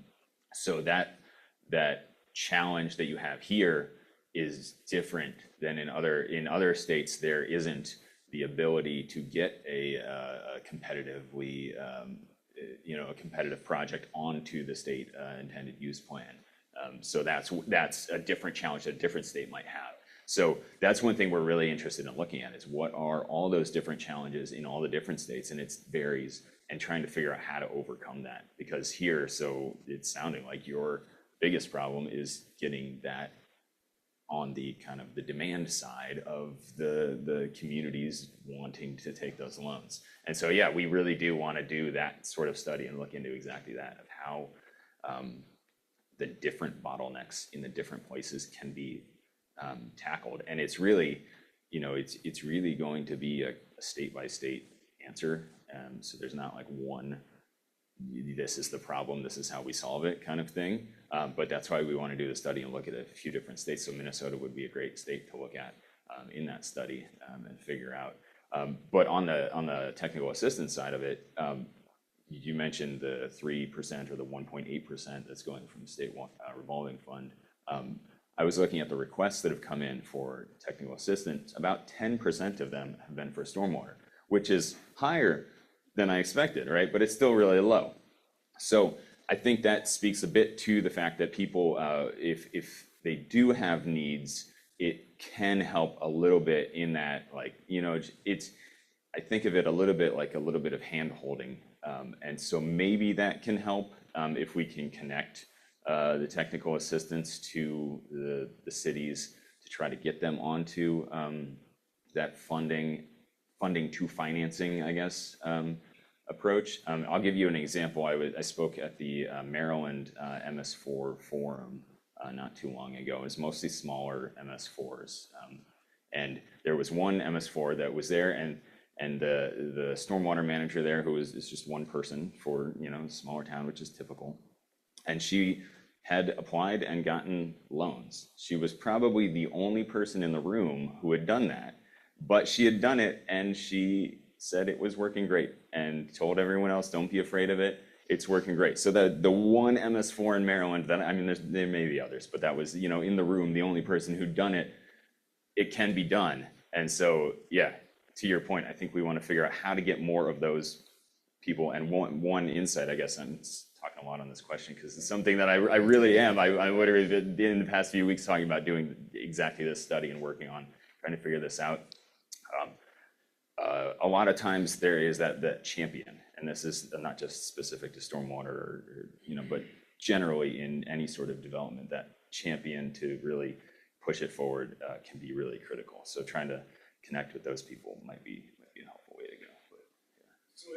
So that challenge that you have here is different than in other states. There isn't the ability to get a competitively a competitive project onto the state intended use plan. So that's a different challenge that a different state might have. So that's one thing we're really interested in looking at, is what are all those different challenges in all the different states, and it varies, and trying to figure out how to overcome that. Because here, so it's sounding like your biggest problem is getting that on the kind of the demand side of the communities wanting to take those loans. And so, yeah, we really do want to do that sort of study and look into exactly that, of how the different bottlenecks in the different places can be tackled. And it's really, it's really going to be a state by state answer. So there's not like one, this is the problem, this is how we solve it kind of thing. But that's why we want to do the study and look at a few different states. So Minnesota would be a great state to look at in that study and figure out. But on the technical assistance side of it, you mentioned the 3% or the 1.8% that's going from the state revolving fund. I was looking at the requests that have come in for technical assistance. About 10% of them have been for stormwater, which is higher than I expected, right? But it's still really low. So I think that speaks a bit to the fact that people, if they do have needs, it can help a little bit in that, like, I think of it a little bit like a little bit of hand holding. And so maybe that can help if we can connect the technical assistance to the cities to try to get them onto that funding to financing, I guess, approach. I'll give you an example. I spoke at the Maryland MS4 forum not too long ago. It was mostly smaller MS4s. And there was one MS4 that was there, and the stormwater manager there, who is just one person for a smaller town, which is typical. And she had applied and gotten loans. She was probably the only person in the room who had done that, but she had done it, and she said it was working great and told everyone else, don't be afraid of it. It's working great. So the one MS4 in Maryland, there may be others, but that was, in the room, the only person who'd done it, it can be done. And so, yeah, to your point, I think we want to figure out how to get more of those people. And one insight, I guess I'm talking a lot on this question because it's something that I really am. I literally been in the past few weeks talking about doing exactly this study and working on trying to figure this out. A lot of times there is that champion, and this is not just specific to stormwater or but generally in any sort of development, that champion to really push it forward can be really critical. So trying to connect with those people might be a helpful way to go. But, yeah. So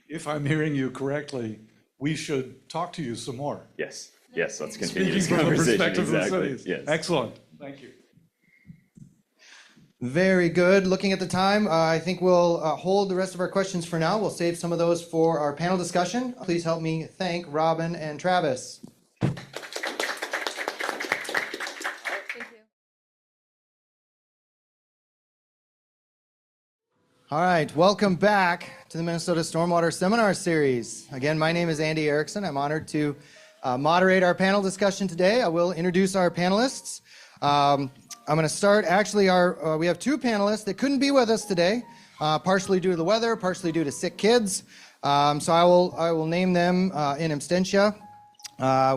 if I'm hearing you correctly, we should talk to you some more. Yes, let's continue this Speaking from the conversation. perspective of the Exactly. cities. Yes. Excellent. Thank you. Very good. Looking at the time, I think we'll hold the rest of our questions for now. We'll save some of those for our panel discussion. Please help me thank Robyn and Travis. Thank you. All right, welcome back to the Minnesota Stormwater Seminar Series. Again, my name is Andy Erickson. I'm honored to moderate our panel discussion today. I will introduce our panelists. I'm going to start, actually, we have two panelists that couldn't be with us today, partially due to the weather, partially due to sick kids. So I will name them in absentia.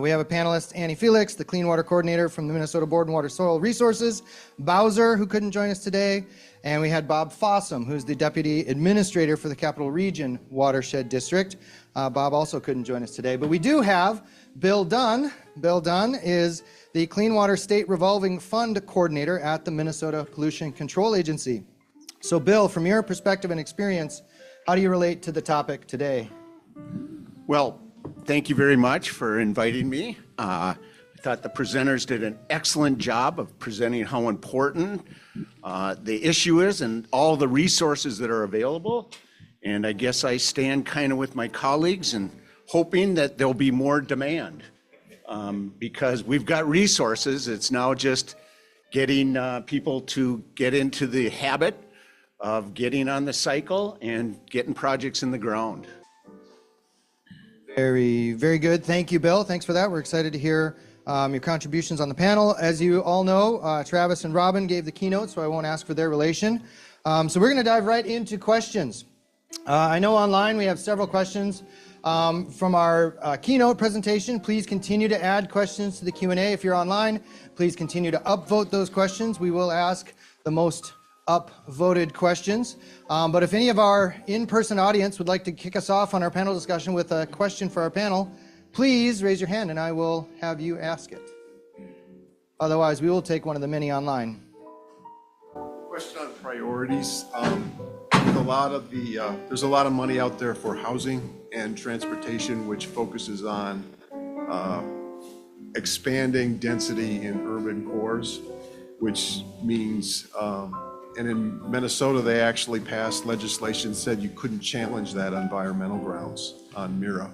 We have a panelist, Annie Felix, the Clean Water Coordinator from the Minnesota Board and Water Soil Resources, Bowser, who couldn't join us today, and we had Bob Fossum, who's the Deputy Administrator for the Capital Region Watershed District. Bob also couldn't join us today, but we do have Bill Dunn. Bill Dunn is the Clean Water State Revolving Fund Coordinator at the Minnesota Pollution Control Agency. So Bill, from your perspective and experience, how do you relate to the topic today? Well, thank you very much for inviting me. I thought the presenters did an excellent job of presenting how important the issue is and all the resources that are available. And I guess I stand kind of with my colleagues and hoping that there'll be more demand because we've got resources. It's now just getting people to get into the habit of getting on the cycle and getting projects in the ground. Very, very good. Thank you, Bill. Thanks for that. We're excited to hear your contributions on the panel. As you all know, Travis and Robyn gave the keynote, so I won't ask for their relation. So we're going to dive right into questions. I know online we have several questions from our keynote presentation. Please continue to add questions to the Q&A. If you're online, please continue to upvote those questions. We will ask the most upvoted questions. But if any of our in-person audience would like to kick us off on our panel discussion with a question for our panel, please raise your hand and I will have you ask it. Otherwise, we will take one of the many online. Question on priorities. There's a lot of money out there for housing and transportation, which focuses on expanding density in urban cores, which means, and in Minnesota, they actually passed legislation said you couldn't challenge that on environmental grounds on MIRA.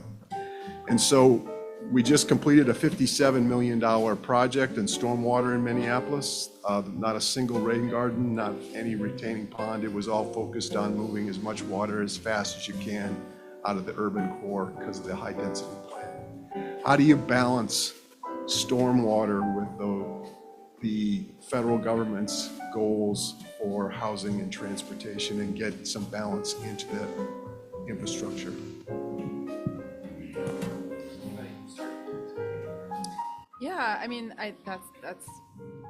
And so we just completed a $57 million project in stormwater in Minneapolis. Not a single rain garden, not any retaining pond. It was all focused on moving as much water as fast as you can out of the urban core because of the high density plan. How do you balance stormwater with the federal government's goals for housing and transportation and get some balance into that infrastructure? Yeah, I mean, that's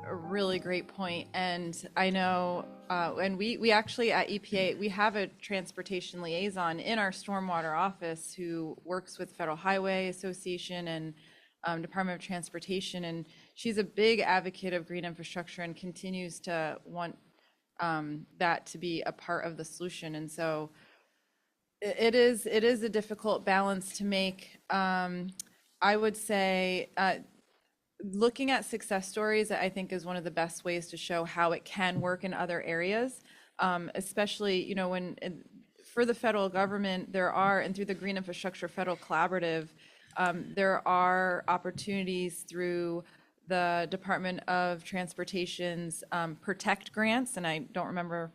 a really great point. And I know, and we actually at EPA, we have a transportation liaison in our stormwater office who works with Federal Highway Association and Department of Transportation. And she's a big advocate of green infrastructure and continues to want that to be a part of the solution. And so it is a difficult balance to make. I would say, looking at success stories, I think, is one of the best ways to show how it can work in other areas, especially, when for the federal government, there are, and through the Green Infrastructure Federal Collaborative, there are opportunities through the Department of Transportation's PROTECT grants, and I don't remember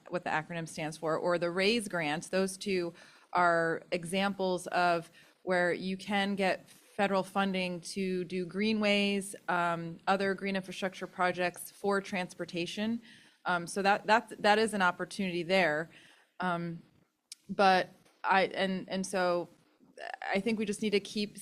what the acronym stands for, or the RAISE grants. Those two are examples of where you can get federal funding to do greenways, other green infrastructure projects for transportation. So that is an opportunity there. But so I think we just need to keep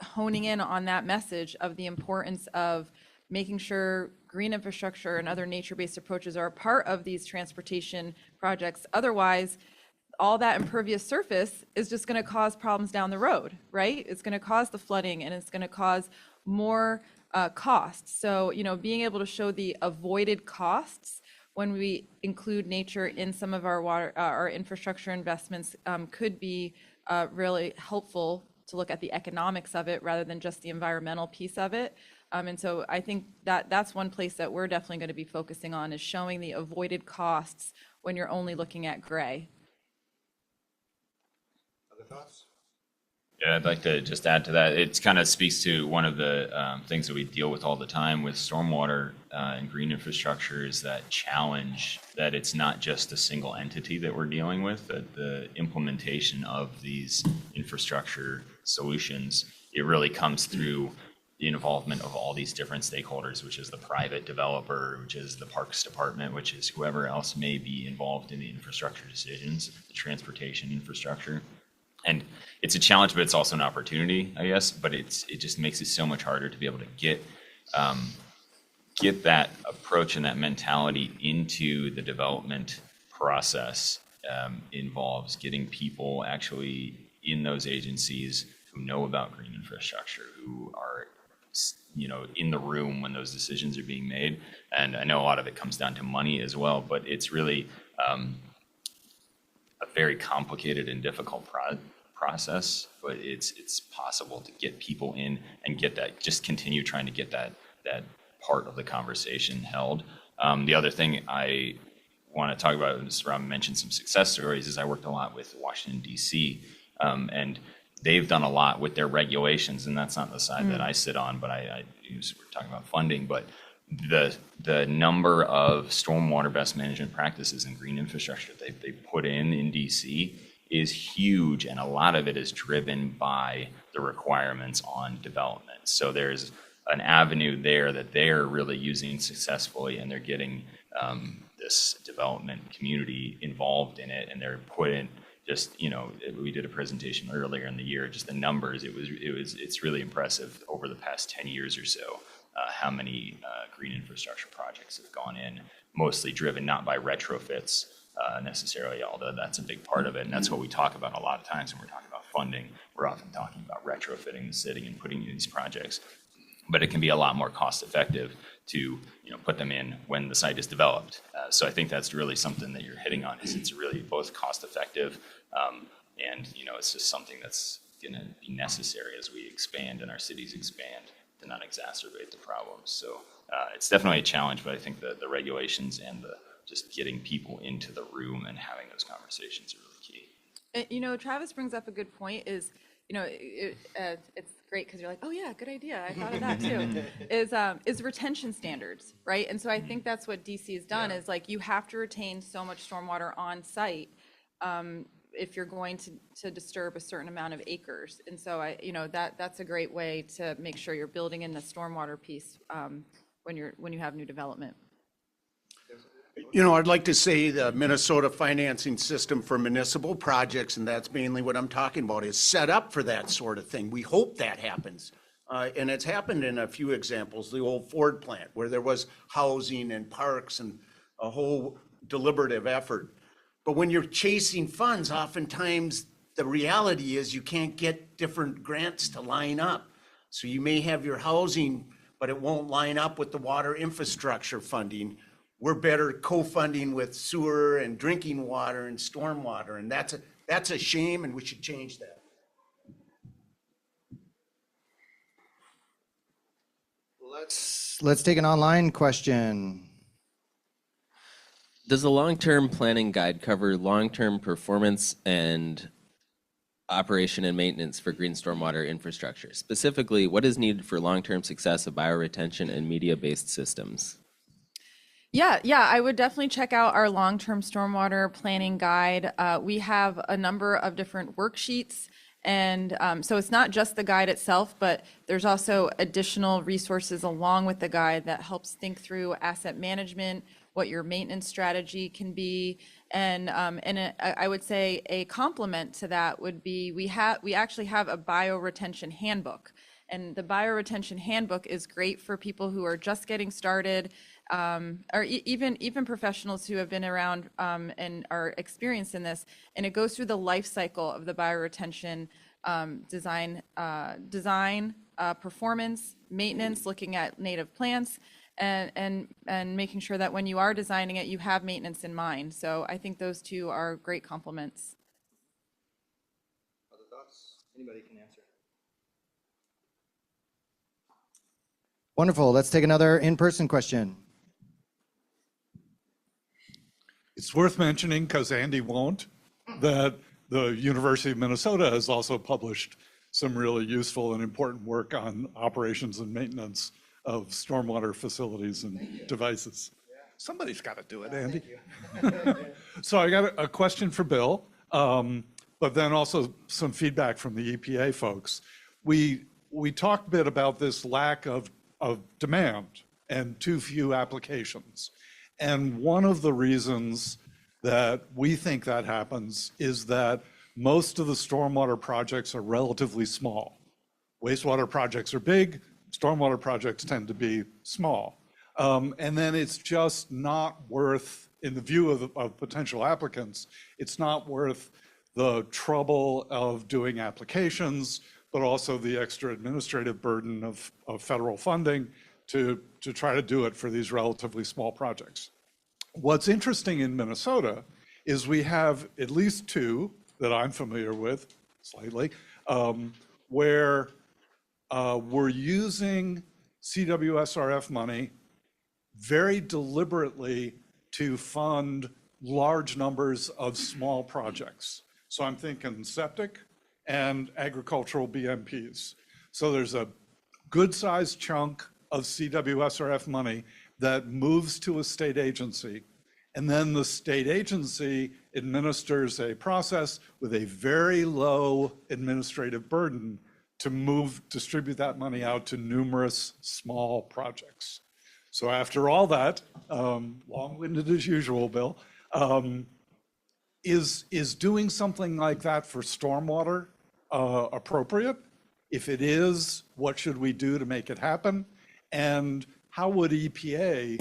honing in on that message of the importance of making sure green infrastructure and other nature-based approaches are a part of these transportation projects. Otherwise, all that impervious surface is just going to cause problems down the road, right? It's going to cause the flooding and it's going to cause more costs. So, being able to show the avoided costs when we include nature in some of our infrastructure investments could be really helpful to look at the economics of it rather than just the environmental piece of it. And so I think that's one place that we're definitely going to be focusing on, is showing the avoided costs when you're only looking at gray. Thoughts? Yeah, I'd like to just add to that. It kind of speaks to one of the things that we deal with all the time with stormwater and green infrastructure, is that challenge that it's not just a single entity that we're dealing with, that the implementation of these infrastructure solutions, it really comes through the involvement of all these different stakeholders, which is the private developer, which is the Parks Department, which is whoever else may be involved in the infrastructure decisions, the transportation infrastructure. And it's a challenge, but it's also an opportunity, I guess. But it just makes it so much harder to be able to get that approach and that mentality into the development process. Involves getting people actually in those agencies who know about green infrastructure, who are in the room when those decisions are being made. And I know a lot of it comes down to money as well, but it's really a very complicated and difficult process, but it's possible to get people in and get that, just continue trying to get that part of the conversation held. The other thing I want to talk about, and Robyn mentioned some success stories, is I worked a lot with Washington, D.C., and they've done a lot with their regulations, and that's not the side that I sit on, but we're talking about funding, but the number of stormwater best management practices and green infrastructure they put in DC is huge, and a lot of it is driven by the requirements on development. So there's an avenue there that they're really using successfully, and they're getting this development community involved in it, and they're putting just, we did a presentation earlier in the year, just the numbers, it's really impressive over the past 10 years or so, how many green infrastructure projects have gone in, mostly driven not by retrofits necessarily, although that's a big part of it, and that's what we talk about a lot of times when we're talking about funding. We're often talking about retrofitting the city and putting in these projects, but it can be a lot more cost effective to put them in when the site is developed. So I think that's really something that you're hitting on, is it's really both cost effective and it's just something that's going to be necessary as we expand and our cities expand to not exacerbate the problems. So it's definitely a challenge, but I think the regulations and just getting people into the room and having those conversations are really key. Travis brings up a good point, is it's great because you're like, oh yeah, good idea, I thought of that too, is retention standards, right? And so I think that's what DC has done, is like, you have to retain so much stormwater on site if you're going to disturb a certain amount of acres. And so that's a great way to make sure you're building in the stormwater piece when you have new development. I'd like to say the Minnesota financing system for municipal projects, and that's mainly what I'm talking about, is set up for that sort of thing. We hope that happens. And it's happened in a few examples. The old Ford plant, where there was housing and parks and a whole deliberative effort. But when you're chasing funds, oftentimes the reality is you can't get different grants to line up. So you may have your housing, but it won't line up with the water infrastructure funding. We're better co-funding with sewer and drinking water and stormwater, and that's a shame, and we should change that. Let's take an online question. Does the long-term planning guide cover long-term performance and operation and maintenance for green stormwater infrastructure? Specifically, what is needed for long-term success of bioretention and media-based systems? Yeah, I would definitely check out our long-term stormwater planning guide. We have a number of different worksheets, and so it's not just the guide itself, but there's also additional resources along with the guide that helps think through asset management, what your maintenance strategy can be, and I would say a complement to that would be we actually have a bioretention handbook, and the bioretention handbook is great for people who are just getting started, or even professionals who have been around and are experienced in this, and it goes through the life cycle of the bioretention design, performance, maintenance, looking at native plants, and making sure that when you are designing it, you have maintenance in mind. So I think those two are great complements. Other thoughts? Anybody can answer. Wonderful. Let's take another in-person question. It's worth mentioning, because Andy won't, that the University of Minnesota has also published some really useful and important work on operations and maintenance of stormwater facilities and devices. Somebody's got to do it, Andy. So I got a question for Bill, but then also some feedback from the EPA folks. We talked a bit about this lack of demand and too few applications. And one of the reasons that we think that happens is that most of the stormwater projects are relatively small. Wastewater projects are big, stormwater projects tend to be small. And then it's just not worth, in the view of potential applicants, it's not worth the trouble of doing applications, but also the extra administrative burden of federal funding to try to do it for these relatively small projects. What's interesting in Minnesota is we have at least two that I'm familiar with, slightly, where we're using CWSRF money very deliberately to fund large numbers of small projects. So I'm thinking septic and agricultural BMPs. So there's a good-sized chunk of CWSRF money that moves to a state agency, and then the state agency administers a process with a very low administrative burden to distribute that money out to numerous small projects. So after all that, long-winded as usual, Bill, is doing something like that for stormwater appropriate? If it is, what should we do to make it happen? And how would EPA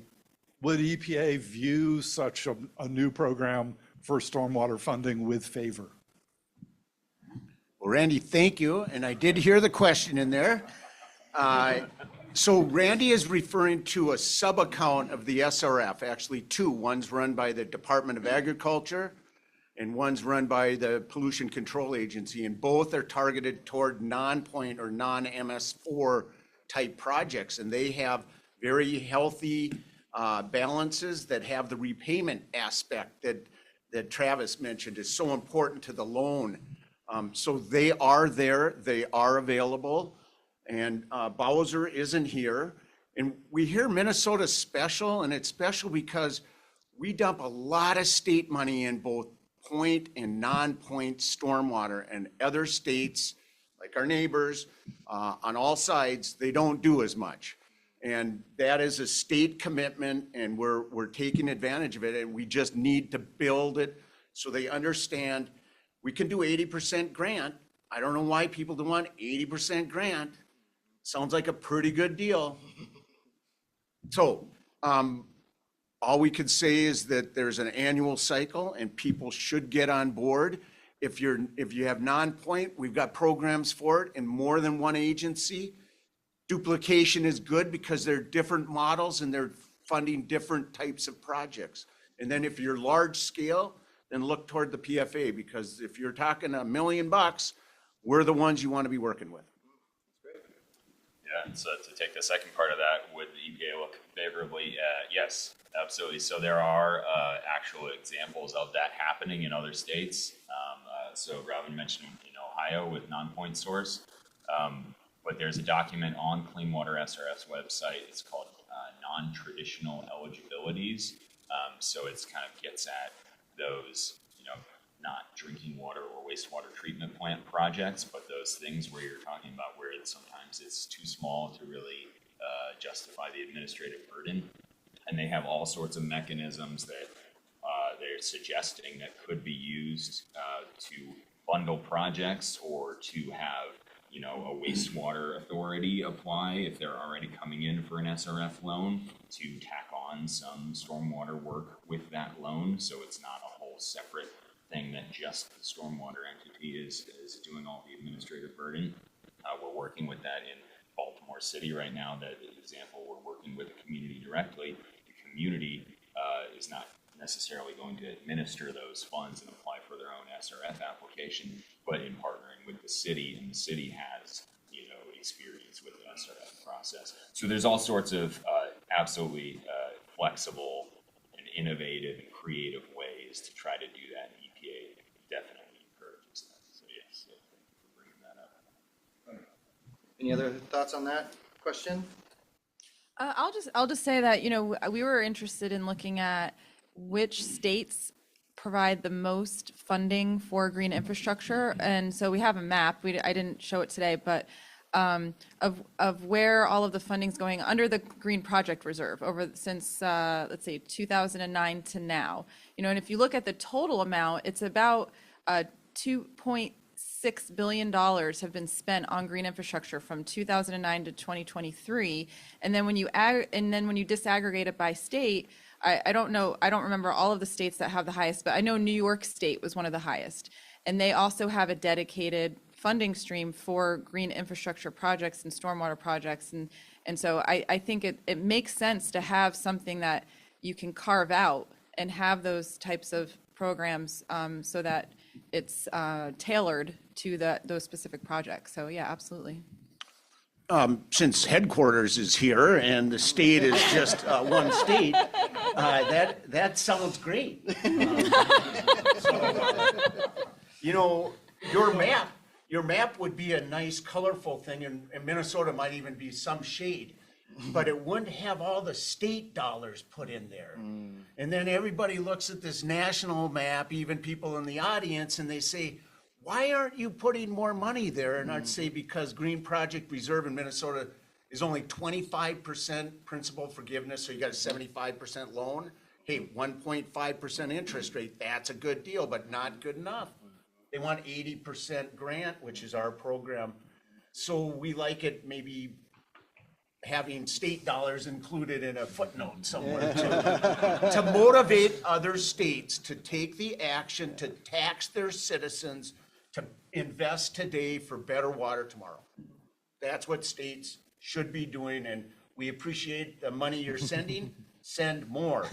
view such a new program for stormwater funding with favor? Well, Randy, thank you. And I did hear the question in there. So Randy is referring to a sub-account of the SRF, actually two. One's run by the Department of Agriculture and one's run by the Pollution Control Agency, and both are targeted toward non-point or non-MS4 type projects. And they have very healthy balances that have the repayment aspect that Travis mentioned is so important to the loan. So they are there, they are available. And Bowser isn't here. And we hear Minnesota's special, and it's special because we dump a lot of state money in both point and non-point stormwater, and other states, like our neighbors, on all sides, they don't do as much. And that is a state commitment, and we're taking advantage of it, and we just need to build it so they understand we can do 80% grant. I don't know why people don't want 80% grant. Sounds like a pretty good deal. So all we could say is that there's an annual cycle and people should get on board. If you have non-point, we've got programs for it in more than one agency. Duplication is good because they're different models and they're funding different types of projects. And then if you're large scale, then look toward the PFA, because if you're talking $1 million, we're the ones you want to be working with. Yeah, so to take the second part of that, would the EPA look favorably? Yes, absolutely. So there are actual examples of that happening in other states. So Robyn mentioned in Ohio with non-point source, but there's a document on Clean Water SRF's website. It's called non-traditional eligibilities. So it's kind of gets at those, not drinking water or wastewater treatment plant projects, but those things where you're talking about where sometimes it's too small to really justify the administrative burden. And they have all sorts of mechanisms that they're suggesting that could be used to bundle projects, or to have a wastewater authority apply if they're already coming in for an SRF loan, to tack on some stormwater work with that loan, so it's not a whole separate thing that just the stormwater entity is doing all the administrative burden. We're working with that in Baltimore City right now. The example, we're working with the community directly. The community is not necessarily going to administer those funds and apply for their own SRF application, but in partnering with the city, and the city has experience with the SRF process. So there's all sorts of absolutely flexible and innovative and creative ways to try to do that. And EPA definitely encourages that. So yes, thank you for bringing that up. Any other thoughts on that question? I'll just say that we were interested in looking at which states provide the most funding for green infrastructure, and so we have a map. I didn't show it today, but of where all of the funding's going under the Green Project Reserve since let's say 2009 to now. And if you look at the total amount, it's about $2.6 billion have been spent on green infrastructure from 2009 to 2023. And then when you disaggregate it by state, I don't remember all of the states that have the highest, but I know New York State was one of the highest. And they also have a dedicated funding stream for green infrastructure projects and stormwater projects. And so I think it makes sense to have something that you can carve out and have those types of programs so that it's tailored to those specific projects. So yeah, absolutely. Since headquarters is here and the state is just one state, that sounds great. You know, your map would be a nice colorful thing, and Minnesota might even be some shade, but it wouldn't have all the state dollars put in there. And then everybody looks at this national map, even people in the audience, and they say, why aren't you putting more money there? And I'd say because Green Project Reserve in Minnesota is only 25% principal forgiveness, so you got a 75% loan. Hey, 1.5% interest rate, that's a good deal, but not good enough. They want 80% grant, which is our program. So we like it maybe having state dollars included in a footnote somewhere to motivate other states to take the action to tax their citizens to invest today for better water tomorrow. That's what states should be doing, and we appreciate the money you're sending. Send more.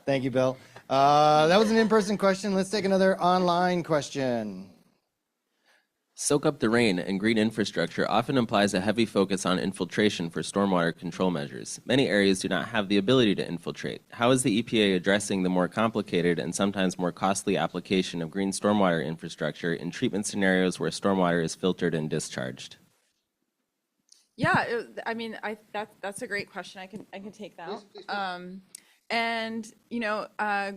Thank you, Bill. That was an in-person question. Let's take another online question. Soak up the rain and green infrastructure often implies a heavy focus on infiltration for stormwater control measures. Many areas do not have the ability to infiltrate. How is the EPA addressing the more complicated and sometimes more costly application of green stormwater infrastructure in treatment scenarios where stormwater is filtered and discharged? Yeah, that's a great question. I can take that. And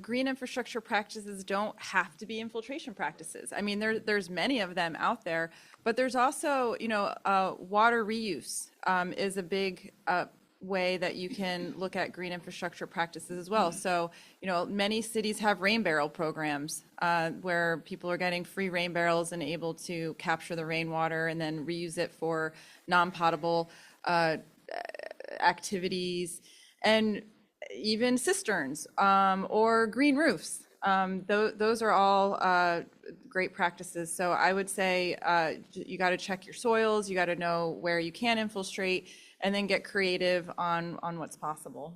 green infrastructure practices don't have to be infiltration practices. I mean, there's many of them out there, but there's also water reuse is a big way that you can look at green infrastructure practices as well. So many cities have rain barrel programs where people are getting free rain barrels and able to capture the rainwater and then reuse it for non-potable activities, and even cisterns or green roofs. Those are all great practices. So I would say you got to check your soils, you got to know where you can infiltrate, and then get creative on what's possible.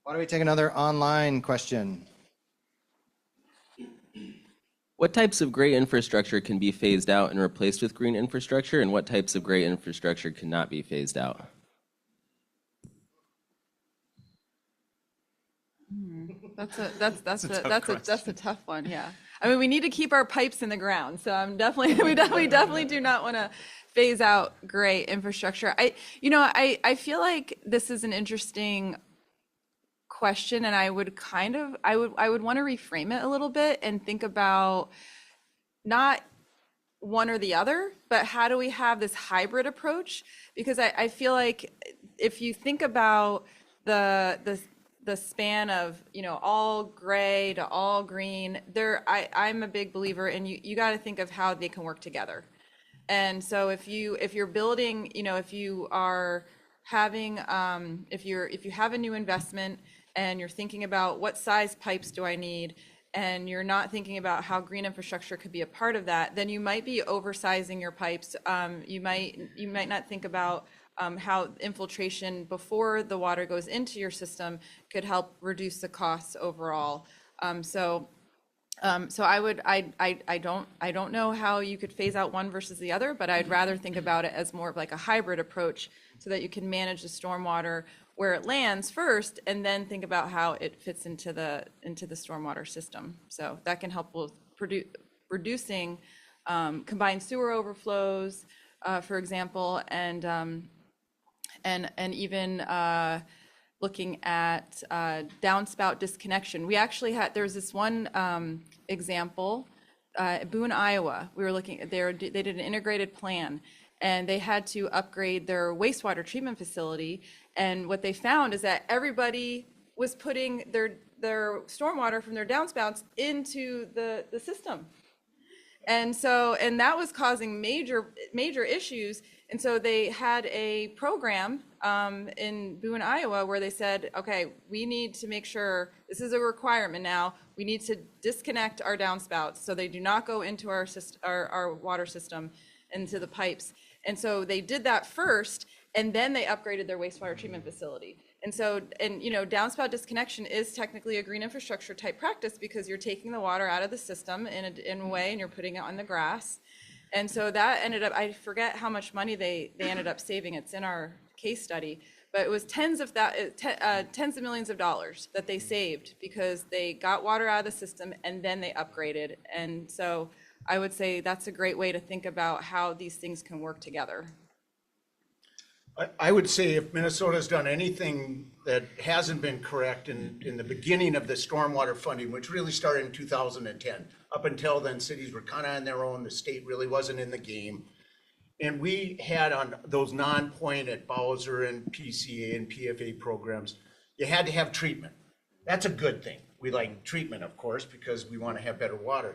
Why don't we take another online question? What types of gray infrastructure can be phased out and replaced with green infrastructure, and what types of gray infrastructure cannot be phased out? That's a tough one. Yeah, I mean, we need to keep our pipes in the ground, so we definitely do not want to phase out gray infrastructure. I feel like this is an interesting question, and I would want to reframe it a little bit and think about not one or the other, but how do we have this hybrid approach? Because I feel like if you think about the span of all gray to all green, I'm a big believer, and you got to think of how they can work together. And so if you're building, if you are having if you have a new investment and you're thinking about what size pipes do I need, and you're not thinking about how green infrastructure could be a part of that, then you might be oversizing your pipes. You might not think about how infiltration before the water goes into your system could help reduce the costs overall. So I don't know how you could phase out one versus the other, but I'd rather think about it as more of like a hybrid approach so that you can manage the stormwater where it lands first, and then think about how it fits into the stormwater system. So that can help with reducing combined sewer overflows, for example, and even looking at downspout disconnection. We actually there's this one example, Boone, Iowa. We were looking, they did an integrated plan, and they had to upgrade their wastewater treatment facility. And what they found is that everybody was putting their stormwater from their downspouts into the system. And that was causing major issues. And so they had a program in Boone, Iowa, where they said, okay, we need to make sure, this is a requirement now, we need to disconnect our downspouts so they do not go into our water system, into the pipes. And so they did that first, and then they upgraded their wastewater treatment facility. And so, and downspout disconnection is technically a green infrastructure type practice because you're taking the water out of the system in a way and you're putting it on the grass. And so that ended up, I forget how much money they ended up saving. It's in our case study, but it was tens of millions of dollars that they saved because they got water out of the system and then they upgraded. And so I would say that's a great way to think about how these things can work together. I would say if Minnesota's done anything that hasn't been correct in the beginning of the stormwater funding, which really started in 2010, up until then, cities were kind of on their own. The state really wasn't in the game. And we had on those non-point at Bowser and PCA and PFA programs, you had to have treatment. That's a good thing. We like treatment, of course, because we want to have better water.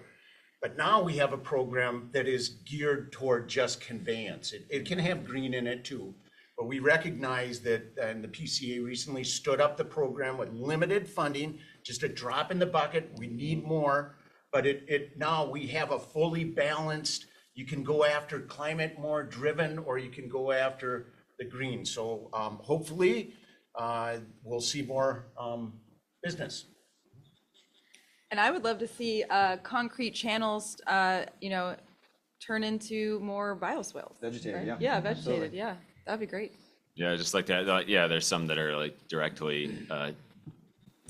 But now we have a program that is geared toward just conveyance. It can have green in it too. But we recognize that, and the PCA recently stood up the program with limited funding, just a drop in the bucket. We need more, but now we have a fully balanced, you can go after climate more driven, or you can go after the green. So hopefully we'll see more business. And I would love to see concrete channels, turn into more bioswales. Vegetated, right? yeah. Yeah, vegetated, Absolutely. yeah. That'd be great. Yeah, just like that. Yeah, there's some that are like directly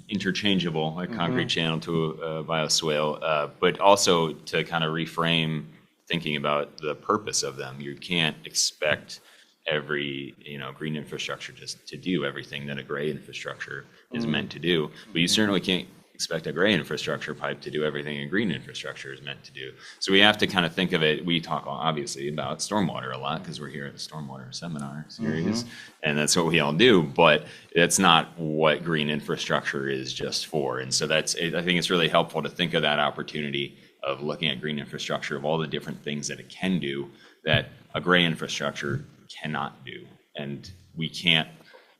interchangeable, like concrete channel to a bioswale, but also to kind of reframe thinking about the purpose of them. You can't expect every green infrastructure just to do everything that a gray infrastructure is meant to do, but you certainly can't expect a gray infrastructure pipe to do everything a green infrastructure is meant to do. So we have to kind of think of it. We talk obviously about stormwater a lot because we're here at the stormwater seminar series, and that's what we all do, but that's not what green infrastructure is just for. And so I think it's really helpful to think of that opportunity of looking at green infrastructure, of all the different things that it can do that a gray infrastructure cannot do. And we can't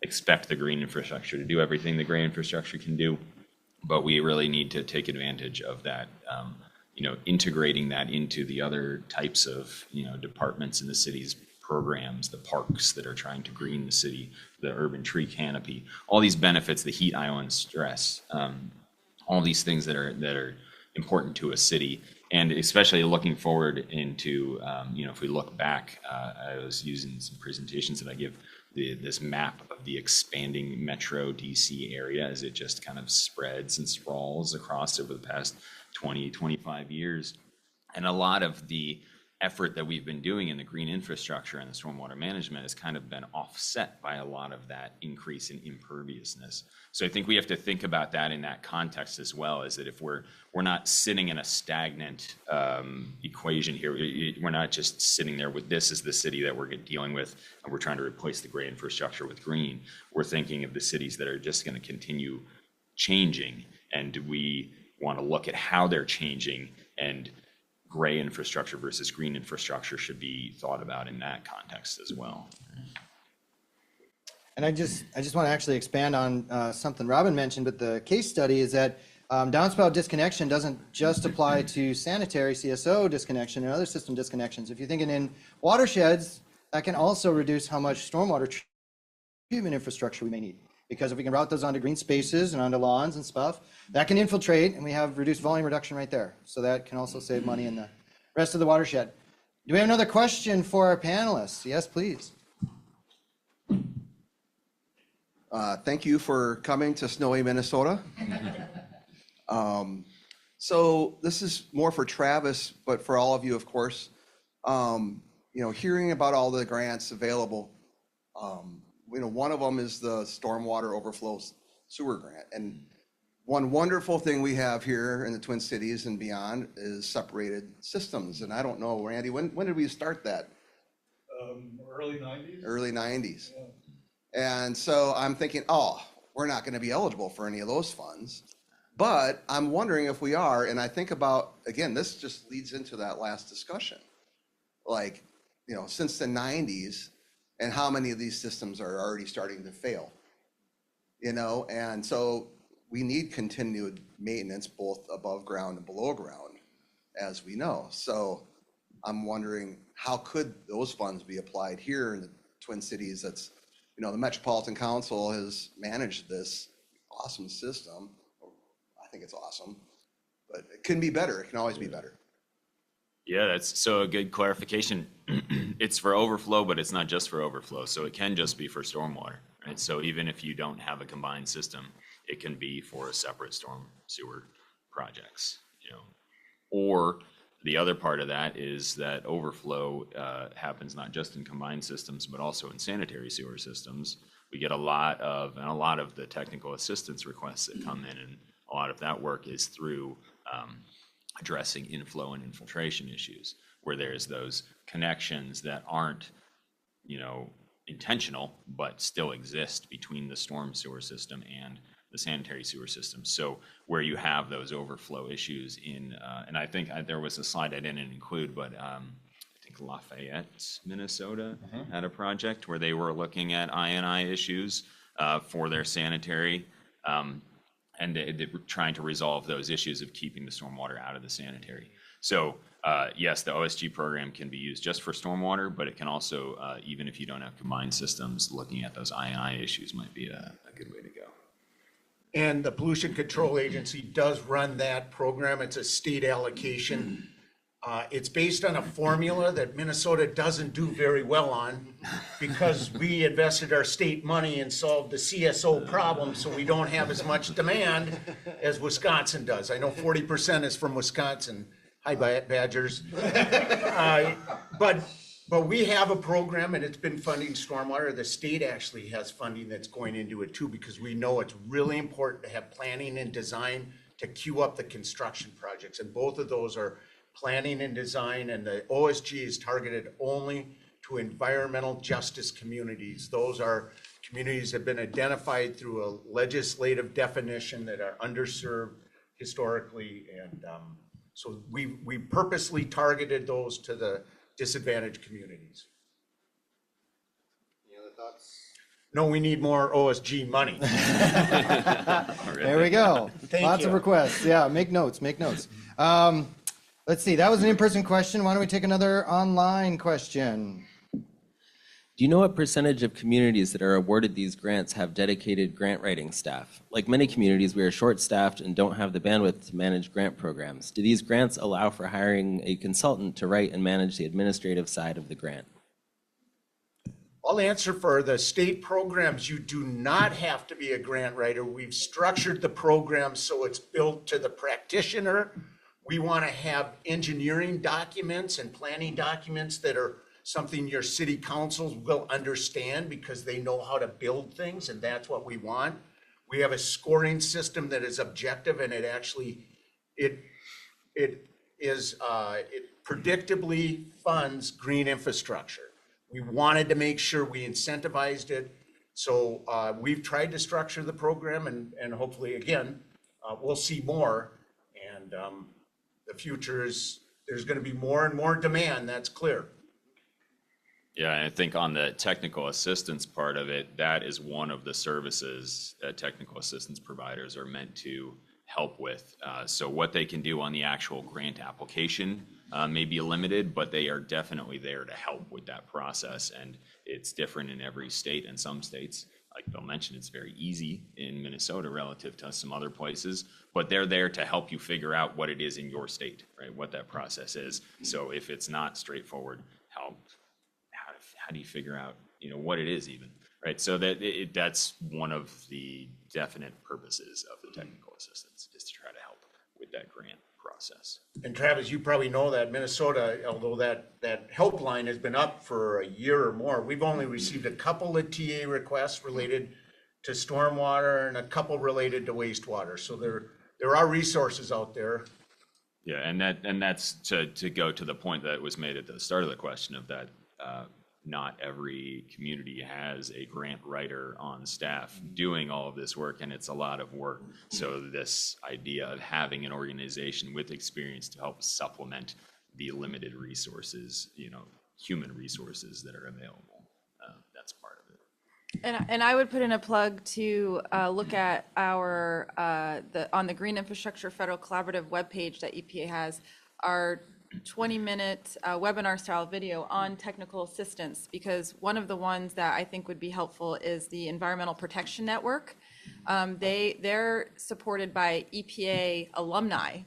expect the green infrastructure to do everything the gray infrastructure can do. But we really need to take advantage of that, integrating that into the other types of, departments in the city's programs, the parks that are trying to green the city, the urban tree canopy, all these benefits, the heat island stress, all these things that are important to a city. And especially looking forward into, if we look back, I was using some presentations that I give, this map of the expanding metro DC area as it just kind of spreads and sprawls across over the past 20, 25 years. And a lot of the effort that we've been doing in the green infrastructure and the stormwater management has kind of been offset by a lot of that increase in imperviousness. So I think we have to think about that in that context as well, is that if we're not sitting in a stagnant equation here, we're not just sitting there with this as the city that we're dealing with and we're trying to replace the gray infrastructure with green. We're thinking of the cities that are just going to continue changing, and we want to look at how they're changing, and gray infrastructure versus green infrastructure should be thought about in that context as well. And I just want to actually expand on something Robyn mentioned, but the case study is that downspout disconnection doesn't just apply to sanitary CSO disconnection and other system disconnections. If you're thinking in watersheds, that can also reduce how much stormwater treatment infrastructure we may need. Because if we can route those onto green spaces and onto lawns and stuff, that can infiltrate, and we have reduced volume reduction right there. So that can also save money in the rest of the watershed. Do we have another question for our panelists? Yes, please. Thank you for coming to snowy Minnesota. So this is more for Travis, but for all of you, of course. Hearing about all the grants available, one of them is the Stormwater Overflow Sewer Grant. And one wonderful thing we have here in the Twin Cities and beyond is separated systems. And I don't know, Randy, when did we start that? Early 90s. Early 90s. Yeah. And so I'm thinking, we're not going to be eligible for any of those funds. But I'm wondering if we are. And I think about, again, this just leads into that last discussion. Like, since the 90s, and how many of these systems are already starting to fail, and so we need continued maintenance both above ground and below ground, as we know. So I'm wondering, how could those funds be applied here in the Twin Cities? That's, the Metropolitan Council has managed this awesome system. I think it's awesome, but it can be better. It can always be better. Yeah, that's so a good clarification. It's for overflow, but it's not just for overflow. So it can just be for stormwater, right? So even if you don't have a combined system, it can be for a separate storm sewer projects, Or the other part of that is that overflow happens not just in combined systems, but also in sanitary sewer systems. We get a lot of the technical assistance requests that come in, and a lot of that work is through addressing inflow and infiltration issues, where there's those connections that aren't, intentional, but still exist between the storm sewer system and the sanitary sewer system. So where you have those overflow issues in, and I think there was a slide I didn't include, but I think Lafayette, Minnesota had a project where they were looking at INI issues for their sanitary, and they were trying to resolve those issues of keeping the stormwater out of the sanitary. So yes, the OSG program can be used just for stormwater, but it can also, even if you don't have combined systems, looking at those INI issues might be a good way to go. And the Pollution Control Agency does run that program. It's a state allocation. It's based on a formula that Minnesota doesn't do very well on because we invested our state money and solved the CSO problem, so we don't have as much demand as Wisconsin does. I know 40% is from Wisconsin. Hi, Badgers. But we have a program, and it's been funding stormwater. The state actually has funding that's going into it too, because we know it's really important to have planning and design to queue up the construction projects. And both of those are planning and design, and the OSG is targeted only to environmental justice communities. Those are communities that have been identified through a legislative definition that are underserved historically. And so we purposely targeted those to the disadvantaged communities. Any other thoughts? No, we need more OSG money. There we go. Lots of requests. Yeah, make notes. Let's see, that was an in-person question. Why don't we take another online question? Do you know what percentage of communities that are awarded these grants have dedicated grant writing staff? Like many communities, we are short-staffed and don't have the bandwidth to manage grant programs. Do these grants allow for hiring a consultant to write and manage the administrative side of the grant? I'll answer for the state programs. You do not have to be a grant writer. We've structured the program so it's built to the practitioner. We want to have engineering documents and planning documents that are something your city councils will understand because they know how to build things, and that's what we want. We have a scoring system that is objective, and it predictably funds green infrastructure. We wanted to make sure we incentivized it. So we've tried to structure the program, and hopefully, again, we'll see more. And the future is, there's going to be more and more demand, that's clear. Yeah, and I think on the technical assistance part of it, that is one of the services that technical assistance providers are meant to help with. So what they can do on the actual grant application may be limited, but they are definitely there to help with that process. And it's different in every state, and some states, like Bill mentioned, it's very easy in Minnesota relative to some other places, but they're there to help you figure out what it is in your state, right? What that process is. So if it's not straightforward, how do you figure out, what it is even, right? So that's one of the definite purposes of the technical assistance, is to try to help with that grant process. And Travis, you probably know that Minnesota, although that helpline has been up for a year or more, we've only received a couple of TA requests related to stormwater and a couple related to wastewater. So there are resources out there. Yeah, and that's to go to the point that was made at the start of the question of that. Not every community has a grant writer on staff doing all of this work, and it's a lot of work. So this idea of having an organization with experience to help supplement the limited resources, human resources that are available, that's part of it. And I would put in a plug to look at our on the Green Infrastructure Federal Collaborative webpage that EPA has, our 20-minute webinar-style video on technical assistance, because one of the ones that I think would be helpful is the Environmental Protection Network. They're supported by EPA alumni,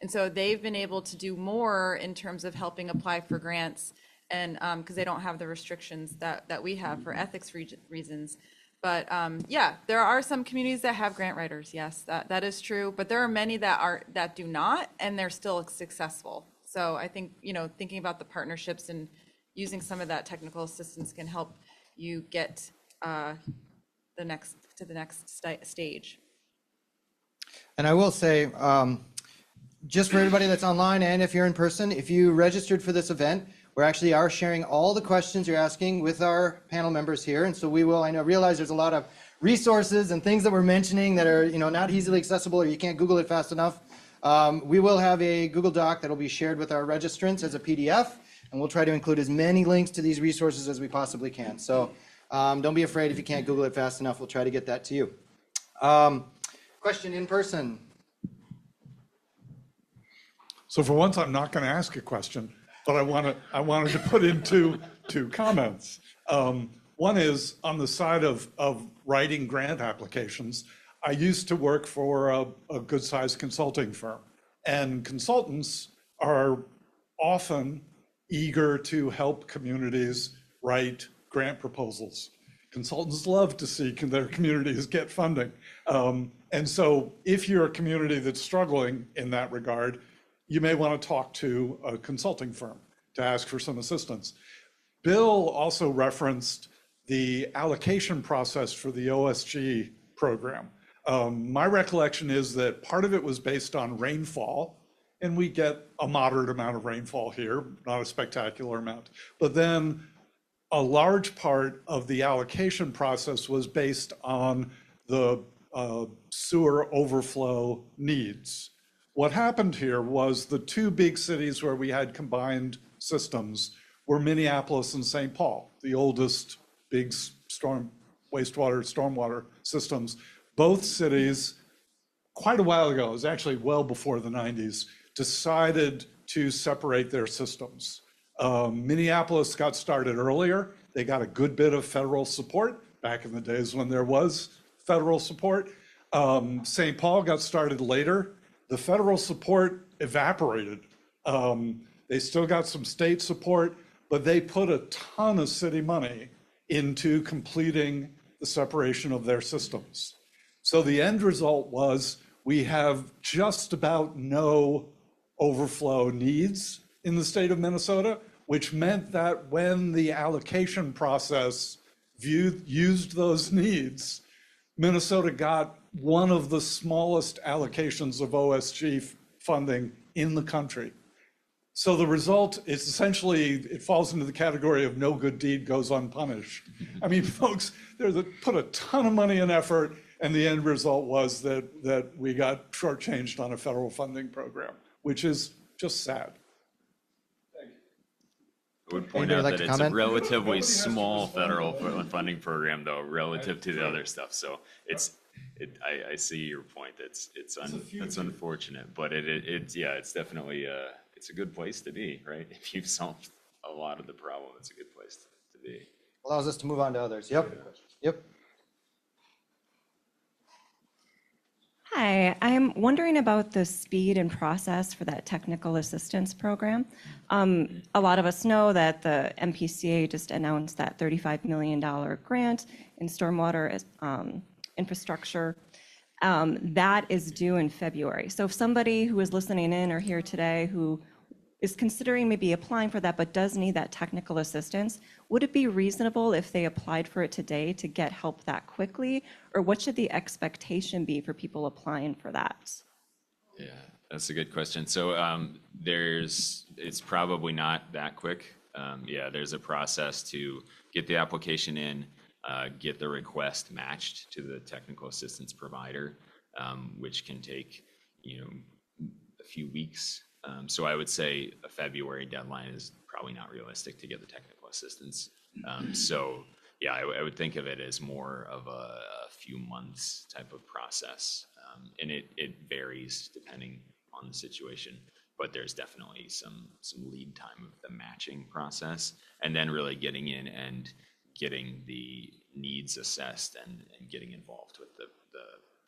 and so they've been able to do more in terms of helping apply for grants, and because they don't have the restrictions that we have for ethics reasons. But yeah, there are some communities that have grant writers. Yes, that is true. But there are many that do not, and they're still successful. So I think, thinking about the partnerships and using some of that technical assistance can help you get to the next stage. And I will say, just for everybody that's online and if you're in person, if you registered for this event, we actually are sharing all the questions you're asking with our panel members here. And so we will, realize there's a lot of resources and things that we're mentioning that are, not easily accessible or you can't Google it fast enough. We will have a Google Doc that will be shared with our registrants as a PDF, and we'll try to include as many links to these resources as we possibly can. So don't be afraid if you can't Google it fast enough. We'll try to get that to you. Question in person. So for once, I'm not going to ask a question, but I wanted to put in two comments. One is on the side of writing grant applications. I used to work for a good-sized consulting firm, and consultants are often eager to help communities write grant proposals. Consultants love to see their communities get funding. And so if you're a community that's struggling in that regard, you may want to talk to a consulting firm to ask for some assistance. Bill also referenced the allocation process for the OSG program. My recollection is that part of it was based on rainfall, and we get a moderate amount of rainfall here, not a spectacular amount. But then a large part of the allocation process was based on the sewer overflow needs. What happened here was the two big cities where we had combined systems were Minneapolis and St. Paul, the oldest big stormwater systems. Both cities, quite a while ago, it was actually well before the 90s, decided to separate their systems. Minneapolis got started earlier. They got a good bit of federal support back in the days when there was federal support. St. Paul got started later. The federal support evaporated. They still got some state support, but they put a ton of city money into completing the separation of their systems. So the end result was we have just about no overflow needs in the state of Minnesota, which meant that when the allocation process used those needs, Minnesota got one of the smallest allocations of OSG funding in the country. So the result is essentially, it falls into the category of no good deed goes unpunished. I mean, folks, put a ton of money and effort, and the end result was that we got shortchanged on a federal funding program, which is just sad. I would point out that it's a relatively small federal funding program, though, relative to the other stuff. So I see your point. That's unfortunate, but it's definitely it's a good place to be, right? If you've solved a lot of the problem, it's a good place to be. Allows us to move on to others. Yep. Hi, I'm wondering about the speed and process for that technical assistance program. A lot of us know that the MPCA just announced that $35 million grant in stormwater infrastructure. That is due in February. So if somebody who is listening in or here today who is considering maybe applying for that but does need that technical assistance, would it be reasonable if they applied for it today to get help that quickly? Or what should the expectation be for people applying for that? Yeah, that's a good question. So it's probably not that quick. There's a process to get the application in, get the request matched to the technical assistance provider, which can take a few weeks. So I would say a February deadline is probably not realistic to get the technical assistance. I would think of it as more of a few months type of process, and it varies depending on the situation. but there's definitely some lead time of the matching process, and then really getting in and getting the needs assessed and getting involved with the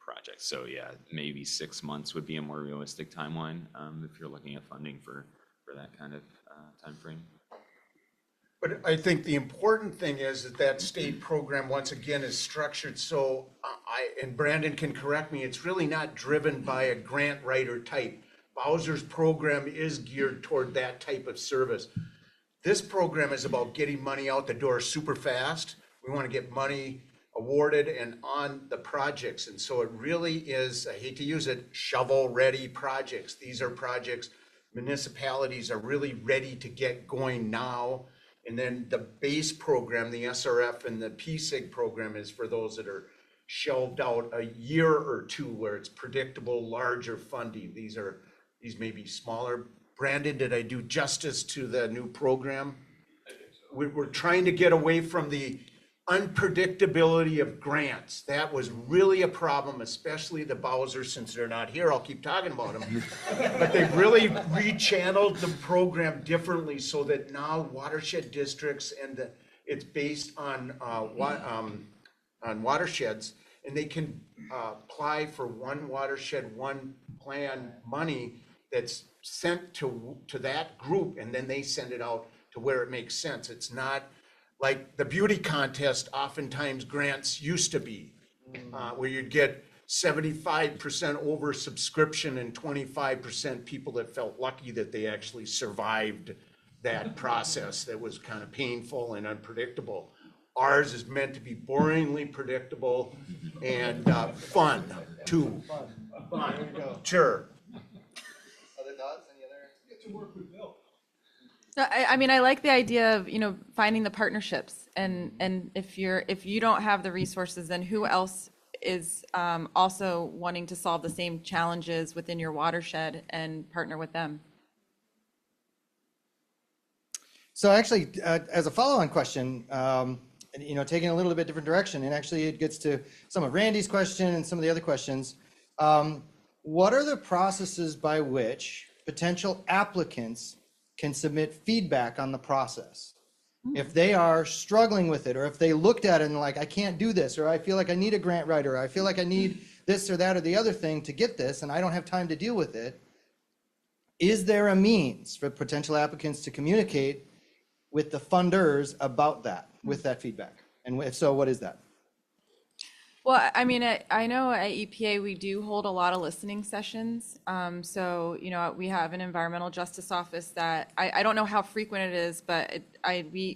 project. So yeah, maybe 6 months would be a more realistic timeline if you're looking at funding for that kind of timeframe. But I think the important thing is that state program, once again, is structured so, and Brandon can correct me, it's really not driven by a grant writer type. Bowser's program is geared toward that type of service. This program is about getting money out the door super fast. We want to get money awarded and on the projects. And so it really is, I hate to use it, shovel-ready projects. These are projects municipalities are really ready to get going now. And then the base program, the SRF and the PSIG program, is for those that are shelved out a year or two where it's predictable, larger funding. These may be smaller. Brandon, did I do justice to the new program? I think so. We're trying to get away from the unpredictability of grants. That was really a problem, especially the Bowser, since they're not here, I'll keep talking about them. But they've really rechanneled the program differently so that now watershed districts and it's based on watersheds, and they can apply for one watershed, one plan money that's sent to that group, and then they send it out to where it makes sense. It's not like the beauty contest oftentimes grants used to be, where you'd get 75% over subscription and 25% people that felt lucky that they actually survived that process that was kind of painful and unpredictable. Ours is meant to be boringly predictable and fun too. Fun. Sure. Other thoughts? Any other? Get to work with Bill. I mean, I like the idea of, finding the partnerships, and if you don't have the resources, then who else is also wanting to solve the same challenges within your watershed and partner with them? So actually, as a follow-on question, taking a little bit different direction, and actually it gets to some of Randy's question and some of the other questions. What are the processes by which potential applicants can submit feedback on the process? If they are struggling with it, or if they looked at it and like, I can't do this, or I feel like I need a grant writer, or I feel like I need this or that or the other thing to get this, and I don't have time to deal with it, is there a means for potential applicants to communicate with the funders about that, with that feedback? And if so, what is that? Well, I mean, I know at EPA we do hold a lot of listening sessions. So, we have an environmental justice office that I don't know how frequent it is, but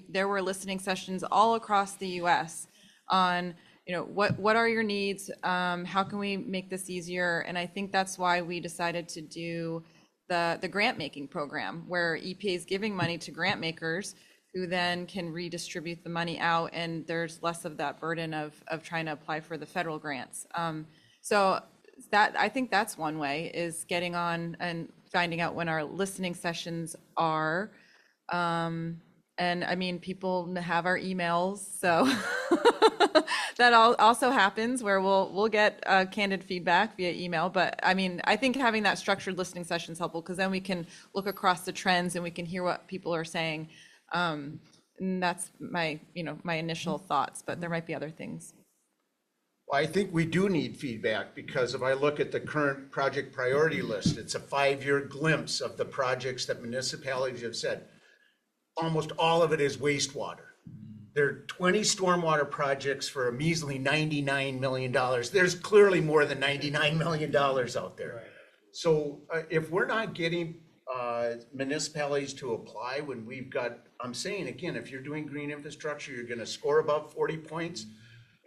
there were listening sessions all across the U.S. on, what are your needs? How can we make this easier? And I think that's why we decided to do the grant making program, where EPA is giving money to grant makers who then can redistribute the money out, and there's less of that burden of trying to apply for the federal grants. So I think that's one way, is getting on and finding out when our listening sessions are. And I mean, people have our emails, so that also happens where we'll get candid feedback via email. But I mean, I think having that structured listening session is helpful, because then we can look across the trends and we can hear what people are saying. And that's my initial thoughts, but there might be other things. Well, I think we do need feedback, because if I look at the current project priority list, it's a 5-year glimpse of the projects that municipalities have said. Almost all of it is wastewater. There are 20 stormwater projects for a measly $99 million. There's clearly more than $99 million out there. Right. So if we're not getting municipalities to apply when we've got, I'm saying again, if you're doing green infrastructure, you're going to score above 40 points.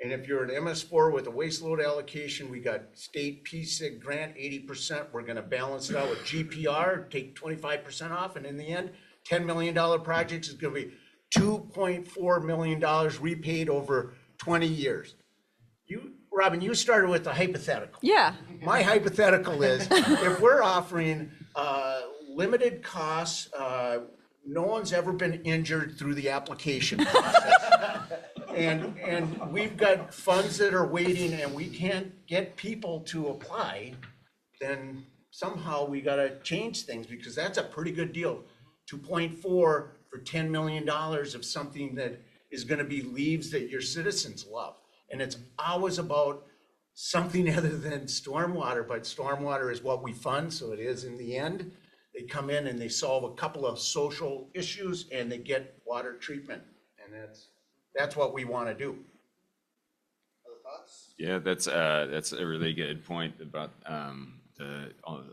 And if you're an MS4 with a waste load allocation, we got state PSIG grant 80%. We're going to balance it out with GPR, take 25% off. And in the end, $10 million projects is going to be $2.4 million repaid over 20 years. Robyn, you started with a hypothetical. Yeah. My hypothetical is, if we're offering limited costs, no one's ever been injured through the application process, and we've got funds that are waiting and we can't get people to apply, then somehow we gotta change things, because that's a pretty good deal. 2.4 for $10 million of something that is gonna be leaves that your citizens love. And it's always about something other than stormwater, but stormwater is what we fund, so it is in the end. They come in and they solve a couple of social issues and they get water treatment. And that's what we wanna do. Other thoughts? Yeah, that's a really good point about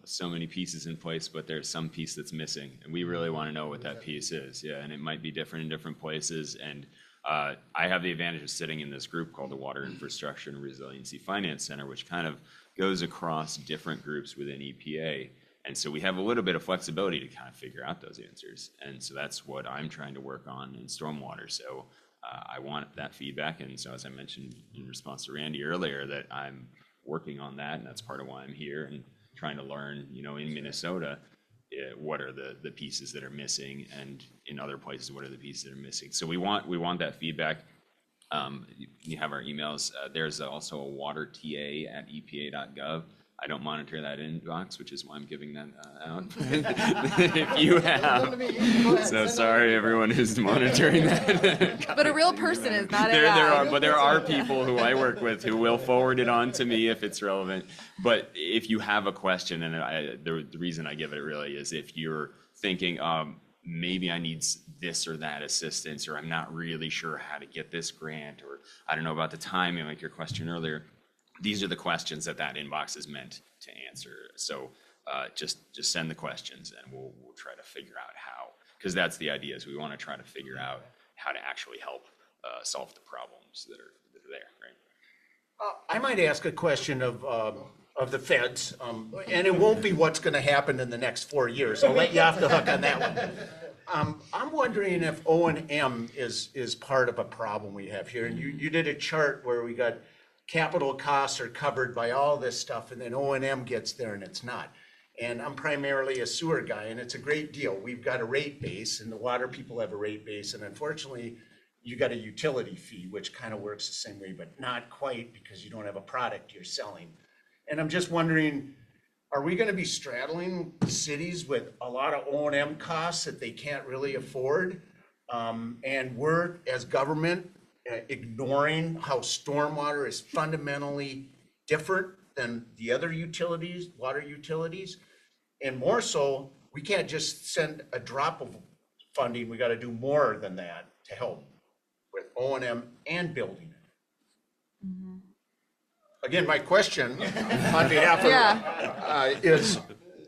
so many pieces in place, but there's some piece that's missing, and we really want to know what that piece is. Yeah, and it might be different in different places. And I have the advantage of sitting in this group called the Water Infrastructure and Resiliency Finance Center, which kind of goes across different groups within EPA. And so we have a little bit of flexibility to kind of figure out those answers. And so that's what I'm trying to work on in stormwater. So I want that feedback. And so as I mentioned in response to Randy earlier, that I'm working on that, and that's part of why I'm here and trying to learn, in Minnesota, what are the pieces that are missing, and in other places, what are the pieces that are missing. So we want that feedback. You have our emails. There's also a waterta@epa.gov. I don't monitor that inbox, which is why I'm giving that out. If you have, so sorry everyone who's monitoring that. But a real person is not there are people who I work with who will forward it on to me if it's relevant. But if you have a question, and the reason I give it really is if you're thinking, maybe I need this or that assistance, or I'm not really sure how to get this grant, or I don't know about the timing, like your question earlier. These are the questions that inbox is meant to answer. So just send the questions, and we'll try to figure out how, because that's the idea, is we want to try to figure out how to actually help solve the problems that are there, right? I might ask a question of the feds, and it won't be what's going to happen in the next 4 years. I'll let you off the hook on that one. I'm wondering if O&M is part of a problem we have here. And you did a chart where we got capital costs are covered by all this stuff, and then O&M gets there and it's not. And I'm primarily a sewer guy, and it's a great deal. We've got a rate base, and the water people have a rate base, and unfortunately, you got a utility fee, which kind of works the same way, but not quite, because you don't have a product you're selling. And I'm just wondering, are we going to be straddling cities with a lot of O&M costs that they can't really afford? And we're, as government, ignoring how stormwater is fundamentally different than the other utilities, water utilities. And more so, we can't just send a drop of funding. We got to do more than that to help with O&M and building it. Mm-hmm. Again, my question on behalf of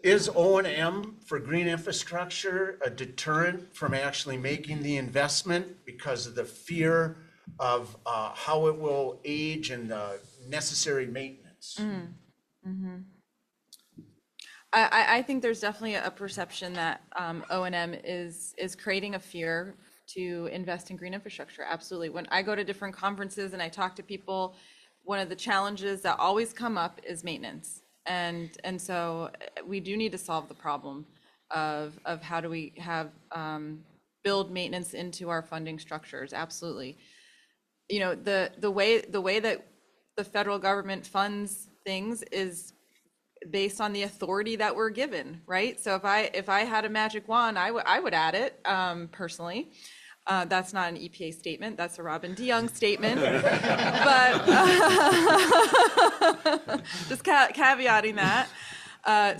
is O&M for green infrastructure a deterrent from actually making the investment because of the fear of how it will age and necessary maintenance? Mm-hmm. I think there's definitely a perception that O&M is creating a fear to invest in green infrastructure. Absolutely. When I go to different conferences and I talk to people, one of the challenges that always come up is maintenance. And so we do need to solve the problem of how do we have build maintenance into our funding structures. Absolutely. The way that the federal government funds things is based on the authority that we're given, right? So if I had a magic wand, I would add it personally. That's not an EPA statement. That's a Robyn DeYoung statement. But just caveating that.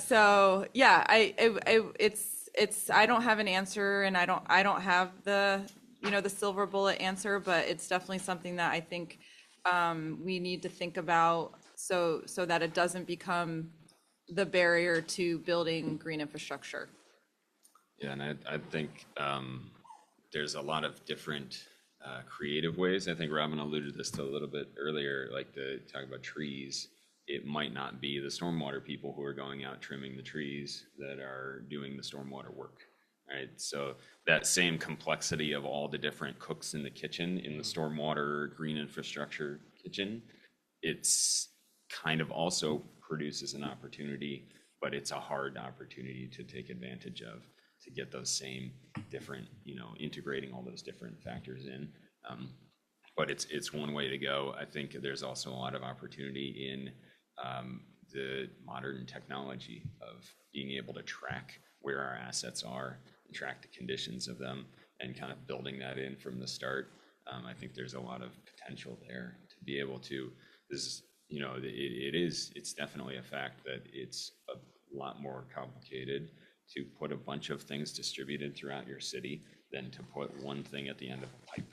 So yeah, I don't have an answer, and I don't have the silver bullet answer, but it's definitely something that I think we need to think about so that it doesn't become the barrier to building green infrastructure. Yeah, and I think there's a lot of different creative ways. I think Robyn alluded this to a little bit earlier, like the talk about trees. It might not be the stormwater people who are going out trimming the trees that are doing the stormwater work, right? So that same complexity of all the different cooks in the kitchen, in the stormwater green infrastructure kitchen, it's kind of also produces an opportunity, but it's a hard opportunity to take advantage of, to get those same different, integrating all those different factors in. But it's one way to go. I think there's also a lot of opportunity in the modern technology of being able to track where our assets are and track the conditions of them and kind of building that in from the start. I think there's a lot of potential there to be able to, it's definitely a fact that it's a lot more complicated to put a bunch of things distributed throughout your city than to put one thing at the end of a pipe.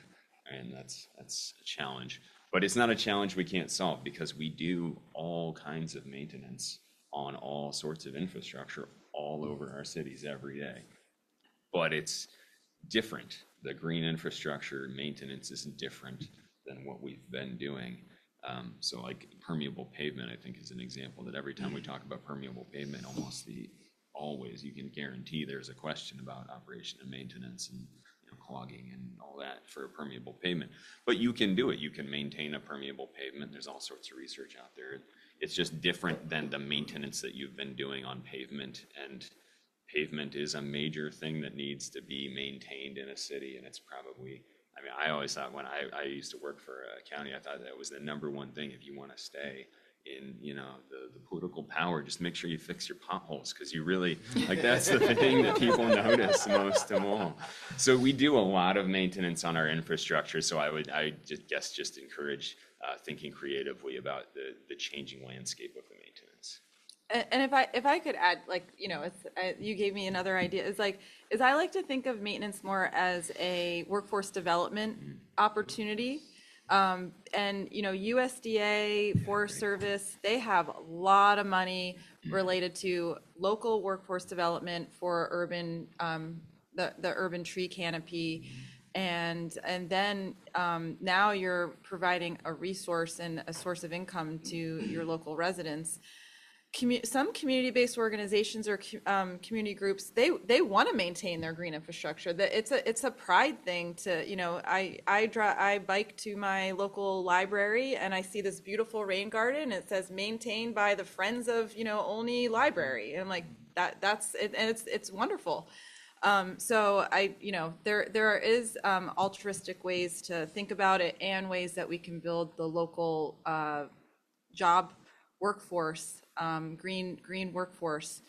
And that's a challenge. But it's not a challenge we can't solve because we do all kinds of maintenance on all sorts of infrastructure all over our cities every day. But it's different. The green infrastructure maintenance is different than what we've been doing. So like permeable pavement, I think, is an example that every time we talk about permeable pavement, always you can guarantee there's a question about operation and maintenance and clogging and all that for a permeable pavement. But you can do it. You can maintain a permeable pavement. There's all sorts of research out there. It's just different than the maintenance that you've been doing on pavement. And pavement is a major thing that needs to be maintained in a city. And it's probably, I always thought when I used to work for a county, I thought that was the number one thing if you want to stay in the political power. Just make sure you fix your potholes, because you really that's the thing that people notice most of all. So we do a lot of maintenance on our infrastructure. So I just encourage thinking creatively about the changing landscape of the maintenance. And if I could add, you gave me another idea. Is I like to think of maintenance more as a workforce development opportunity. And USDA, Forest Service, they have a lot of money related to local workforce development for urban, the urban tree canopy. And then now you're providing a resource and a source of income to your local residents. Some community-based organizations or community groups, they want to maintain their green infrastructure. It's a pride thing to, I bike to my local library and I see this beautiful rain garden. It says maintained by the Friends of Olney Library, and I'm like, that's it, and it's wonderful. So there is altruistic ways to think about it and ways that we can build the local job workforce. Green workforce.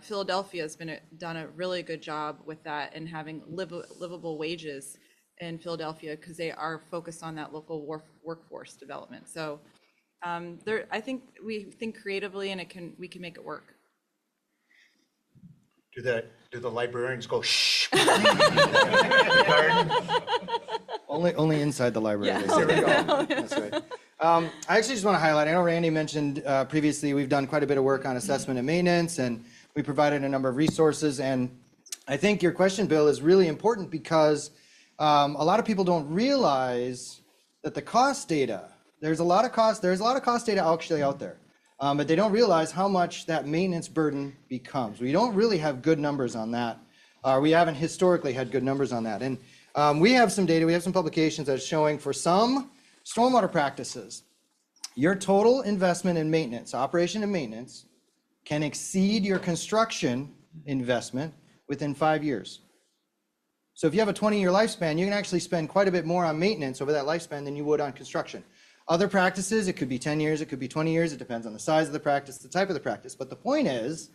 Philadelphia has done a really good job with that and having livable wages in Philadelphia because they are focused on that local workforce development. So I think we think creatively and we can make it work. Do the librarians go shh? Only inside the library. Yeah. There we go. That's right. I actually just want to highlight, I know Randy mentioned previously, we've done quite a bit of work on assessment and maintenance, and we provided a number of resources. And I think your question, Bill, is really important because a lot of people don't realize that the cost data, there's a lot of cost data actually out there, but they don't realize how much that maintenance burden becomes. We don't really have good numbers on that. We haven't historically had good numbers on that. And we have some data, we have some publications that are showing for some stormwater practices, your total investment in maintenance, operation and maintenance, can exceed your construction investment within 5 years. So if you have a 20-year lifespan, you can actually spend quite a bit more on maintenance over that lifespan than you would on construction. Other practices, it could be 10 years, it could be 20 years, it depends on the size of the practice, the type of the practice. But the point is,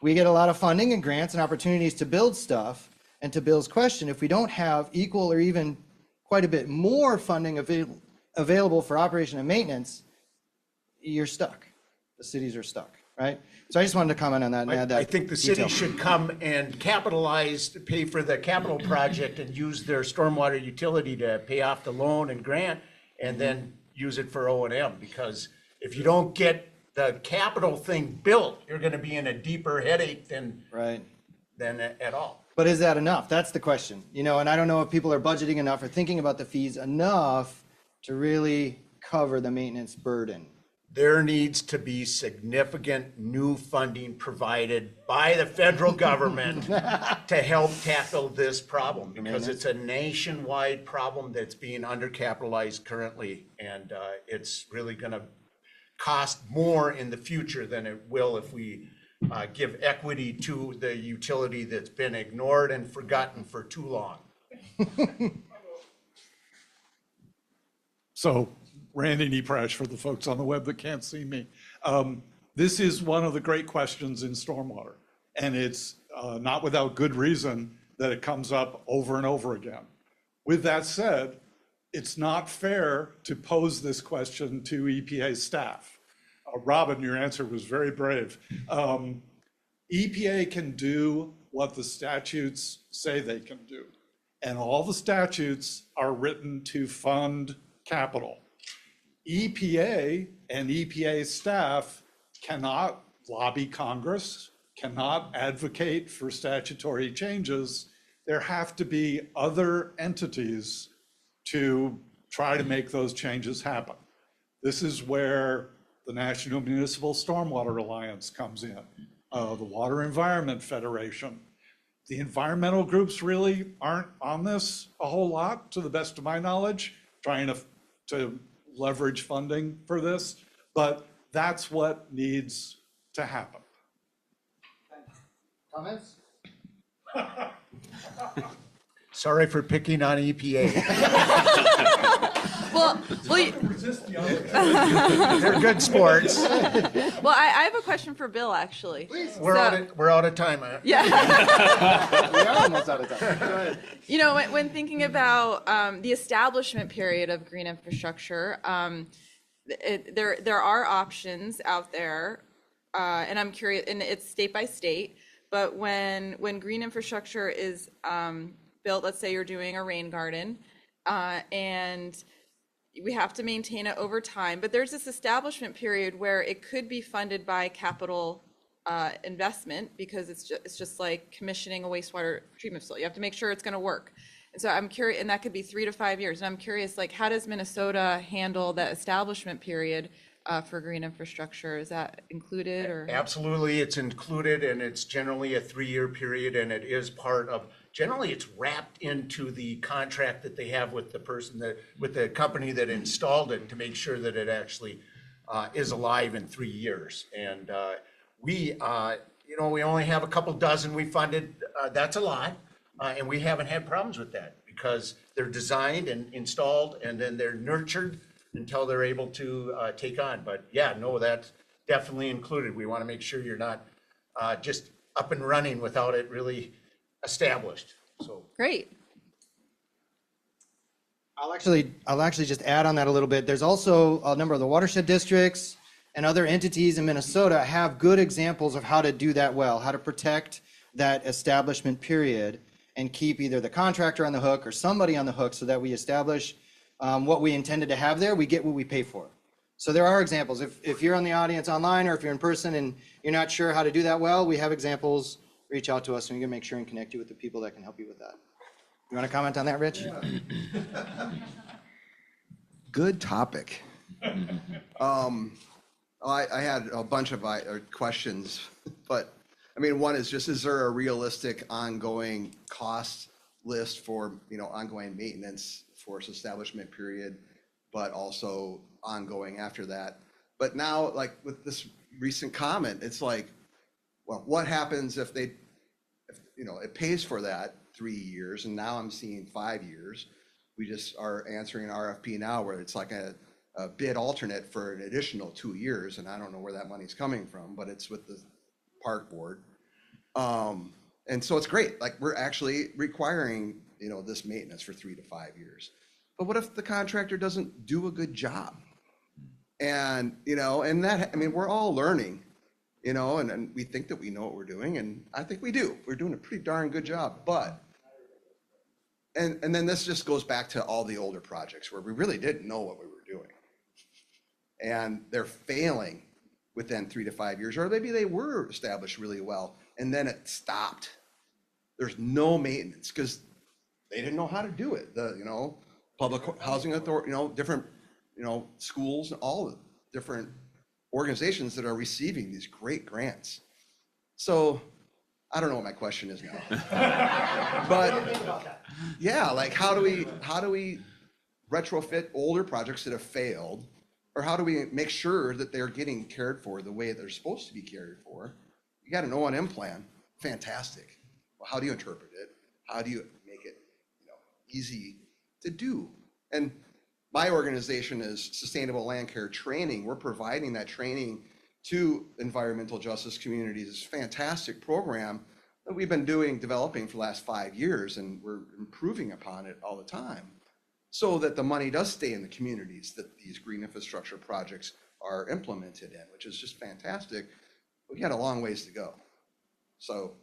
we get a lot of funding and grants and opportunities to build stuff. And to Bill's question, if we don't have equal or even quite a bit more funding available for operation and maintenance, you're stuck. The cities are stuck, right? So I just wanted to comment on that and add that. I think the city should come and pay for the capital project and use their stormwater utility to pay off the loan and grant, and then use it for O&M, because if you don't get the capital thing built, you're going to be in a deeper headache than at all. But is that enough? That's the question. And I don't know if people are budgeting enough or thinking about the fees enough to really cover the maintenance burden. There needs to be significant new funding provided by the federal government to help tackle this problem, because it's a nationwide problem that's being undercapitalized currently, and it's really going to cost more in the future than it will if we give equity to the utility that's been ignored and forgotten for too long. So, Randy Neprash for the folks on the web that can't see me. This is one of the great questions in stormwater, and it's not without good reason that it comes up over and over again. With that said, it's not fair to pose this question to EPA staff. Robyn, your answer was very brave. EPA can do what the statutes say they can do, and all the statutes are written to fund capital. EPA and EPA staff cannot lobby Congress, cannot advocate for statutory changes. There have to be other entities to try to make those changes happen. This is where the National Municipal Stormwater Alliance comes in, the Water Environment Federation. The environmental groups really aren't on this a whole lot, to the best of my knowledge, trying to leverage funding for this, but that's what needs to happen. Comments? Sorry for picking on EPA. Well, They're good sports. I have a question for Bill, actually. We're out of time. Yeah. We are almost out of time. Go ahead. You know, when thinking about the establishment period of green infrastructure, there are options out there, and I'm curious, and it's state by state, but when green infrastructure is built, let's say you're doing a rain garden, and we have to maintain it over time, but there's this establishment period where it could be funded by capital investment, because it's just like commissioning a wastewater treatment facility. You have to make sure it's going to work. And so I'm curious, and that could be 3 to 5 years. And I'm curious, like, how does Minnesota handle that establishment period for green infrastructure? Is that included, or? Absolutely, it's included, and it's generally a 3-year period, and it is part of, generally it's wrapped into the contract that they have with the person with the company that installed it, to make sure that it actually is alive in 3 years. And we only have a couple dozen we funded. That's a lot, and we haven't had problems with that, because they're designed and installed, and then they're nurtured until they're able to take on. But yeah, no, that's definitely included. We want to make sure you're not just up and running without it really established. So Great. I'll actually just add on that a little bit. There's also a number of the watershed districts and other entities in Minnesota have good examples of how to do that well, how to protect that establishment period and keep either the contractor on the hook or somebody on the hook, so that we establish what we intended to have there, we get what we pay for. So there are examples. If you're on the audience online, or if you're in person and you're not sure how to do that well, we have examples. Reach out to us, and we can make sure and connect you with the people that can help you with that. You want to comment on that, Rich? Yeah. Good topic. I had a bunch of questions, but I mean, one is just, is there a realistic ongoing cost list for, ongoing maintenance for its establishment period, but also ongoing after that? But now, like with this recent comment, it's like, well, what happens if it pays for that 3 years, and now I'm seeing 5 years. We just are answering an RFP now where it's like a bid alternate for an additional 2 years, and I don't know where that money's coming from, but it's with the park board. And so it's great. Like, we're actually requiring, this maintenance for 3 to 5 years. But what if the contractor doesn't do a good job? And, and that, I mean, we're all learning, and we think that we know what we're doing, and I think we do. We're doing a pretty darn good job, but, and then this just goes back to all the older projects where we really didn't know what we were doing. And they're failing within 3 to 5 years, or maybe they were established really well, and then it stopped. There's no maintenance because they didn't know how to do it. The, public housing authority, different, schools, all the different organizations that are receiving these great grants. So I don't know what my question is now, but yeah, like how do we retrofit older projects that have failed, or how do we make sure that they're getting cared for the way they're supposed to be cared for? You got an O&M plan, fantastic. Well, how do you interpret it? How do you make it, easy to do? And my organization is Sustainable Land Care Training. We're providing that training to environmental justice communities. It's a fantastic program that we've been developing for the last 5 years, and we're improving upon it all the time so that the money does stay in the communities that these green infrastructure projects are implemented in, which is just fantastic. We got a long ways to go. So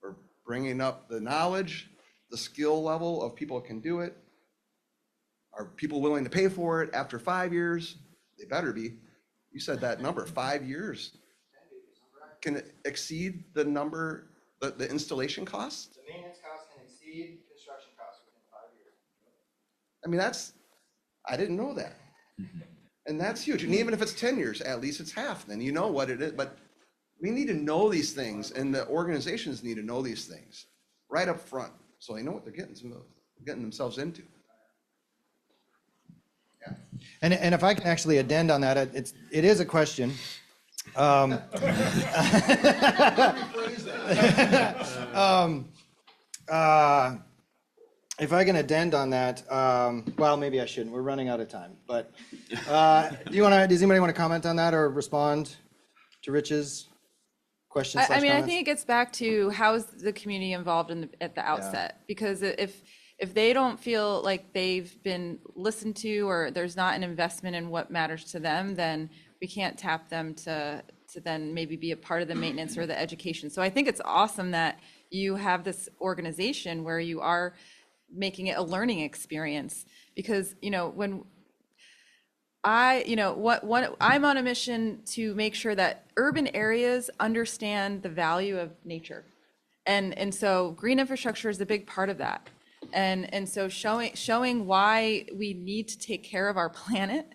we're bringing up the knowledge, the skill level of people who can do it. Are people willing to pay for it after 5 years? They better be. You said that number, 5 years. Can it exceed the number, the installation costs? The maintenance costs can exceed construction costs within 5 years. I mean, I didn't know that. And that's huge. And even if it's 10 years, at least it's half, then you know what it is. But we need to know these things, and the organizations need to know these things right up front, so they know what they're getting themselves into. Yeah. And if I can actually addend on that, it is a question. If I can addend on that, well, maybe I shouldn't. We're running out of time. But does anybody want to comment on that or respond to Rich's questions? I mean, I think it gets back to how is the community involved at the outset? Because if they don't feel like they've been listened to or there's not an investment in what matters to them, then we can't tap them to then maybe be a part of the maintenance or the education. So I think it's awesome that you have this organization where you are making it a learning experience, because when I'm on a mission to make sure that urban areas understand the value of nature, and so green infrastructure is a big part of that, and so showing why we need to take care of our planet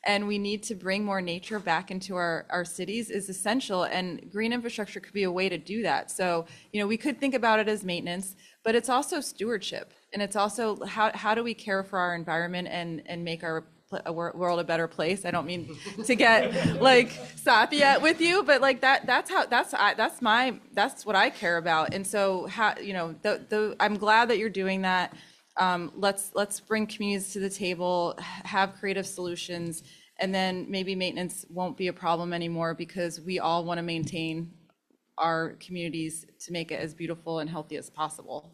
and we need to bring more nature back into our cities is essential, and green infrastructure could be a way to do that. So we could think about it as maintenance, but it's also stewardship, and it's also how do we care for our environment and make our world a better place. I don't mean to get like sappy with you, but like that's what I care about. And so I'm glad that you're doing that. Let's bring communities to the table, have creative solutions, and then maybe maintenance won't be a problem anymore, because we all want to maintain our communities to make it as beautiful and healthy as possible.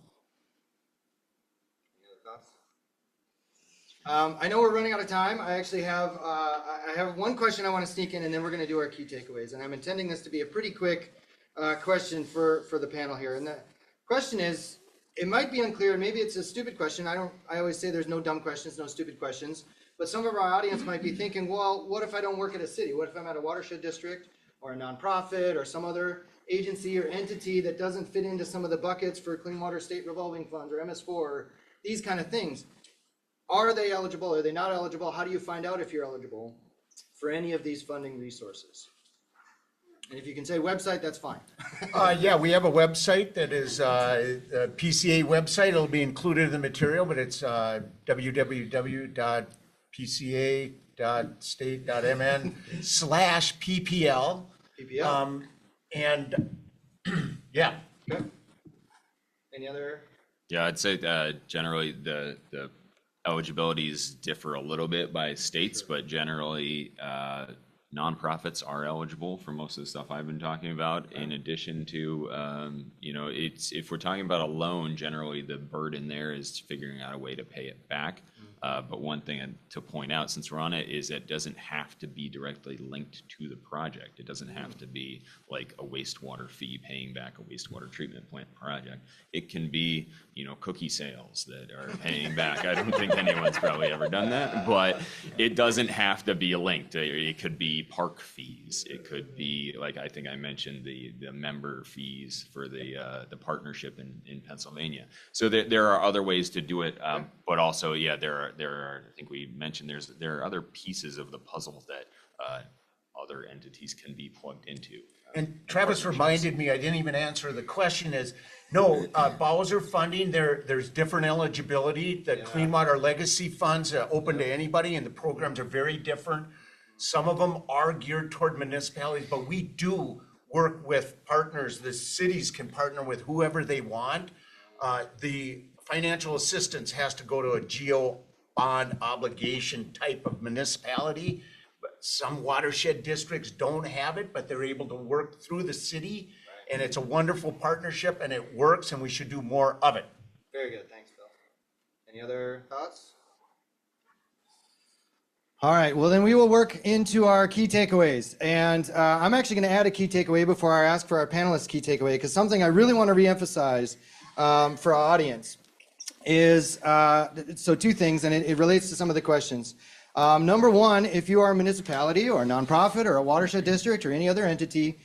I know we're running out of time. I actually have I have one question I want to sneak in, and then we're going to do our key takeaways. And I'm intending this to be a pretty quick question for the panel here. And the question is, it might be unclear, and maybe it's a stupid question. I always say there's no dumb questions, no stupid questions. But some of our audience might be thinking, well, what if I don't work at a city? What if I'm at a watershed district or a nonprofit or some other agency or entity that doesn't fit into some of the buckets for Clean Water State Revolving Funds or MS4 or these kind of things? Are they eligible? Are they not eligible? How do you find out if you're eligible for any of these funding resources? And if you can say website, that's fine. Yeah, we have a website that is a PCA website. It'll be included in the material, but it's www.pca.state.mn/PPL. PPL. And yeah. Okay. Any other? Yeah, I'd say generally the eligibilities differ a little bit by states, but generally nonprofits are eligible for most of the stuff I've been talking about. In addition to, if we're talking about a loan, generally the burden there is figuring out a way to pay it back. But one thing to point out, since we're on it, is it doesn't have to be directly linked to the project. It doesn't have to be like a wastewater fee paying back a wastewater treatment plant project. It can be, cookie sales that are paying back. I don't think anyone's probably ever done that, but it doesn't have to be linked. It could be park fees. It could be, like I think I mentioned, the member fees for the partnership in Pennsylvania. So there are other ways to do it, but also, yeah, there are, I think we mentioned there are other pieces of the puzzle that other entities can be plugged into. And Travis reminded me, I didn't even answer the question is, no, Bowser funding, there's different eligibility. The Clean Water Legacy Funds are open to anybody, and the programs are very different. Some of them are geared toward municipalities, but we do work with partners. The cities can partner with whoever they want. The financial assistance has to go to a geo bond obligation type of municipality. some watershed districts don't have it, but they're able to work through the city. And it's a wonderful partnership and it works and we should do more of it. Very good. Thanks, Bill. Any other thoughts? All right. Well, then we will work into our key takeaways. And I'm actually going to add a key takeaway before I ask for our panelists' key takeaway, because something I really want to reemphasize for our audience is, so two things, and it relates to some of the questions. Number one, if you are a municipality or a nonprofit or a watershed district or any other entity,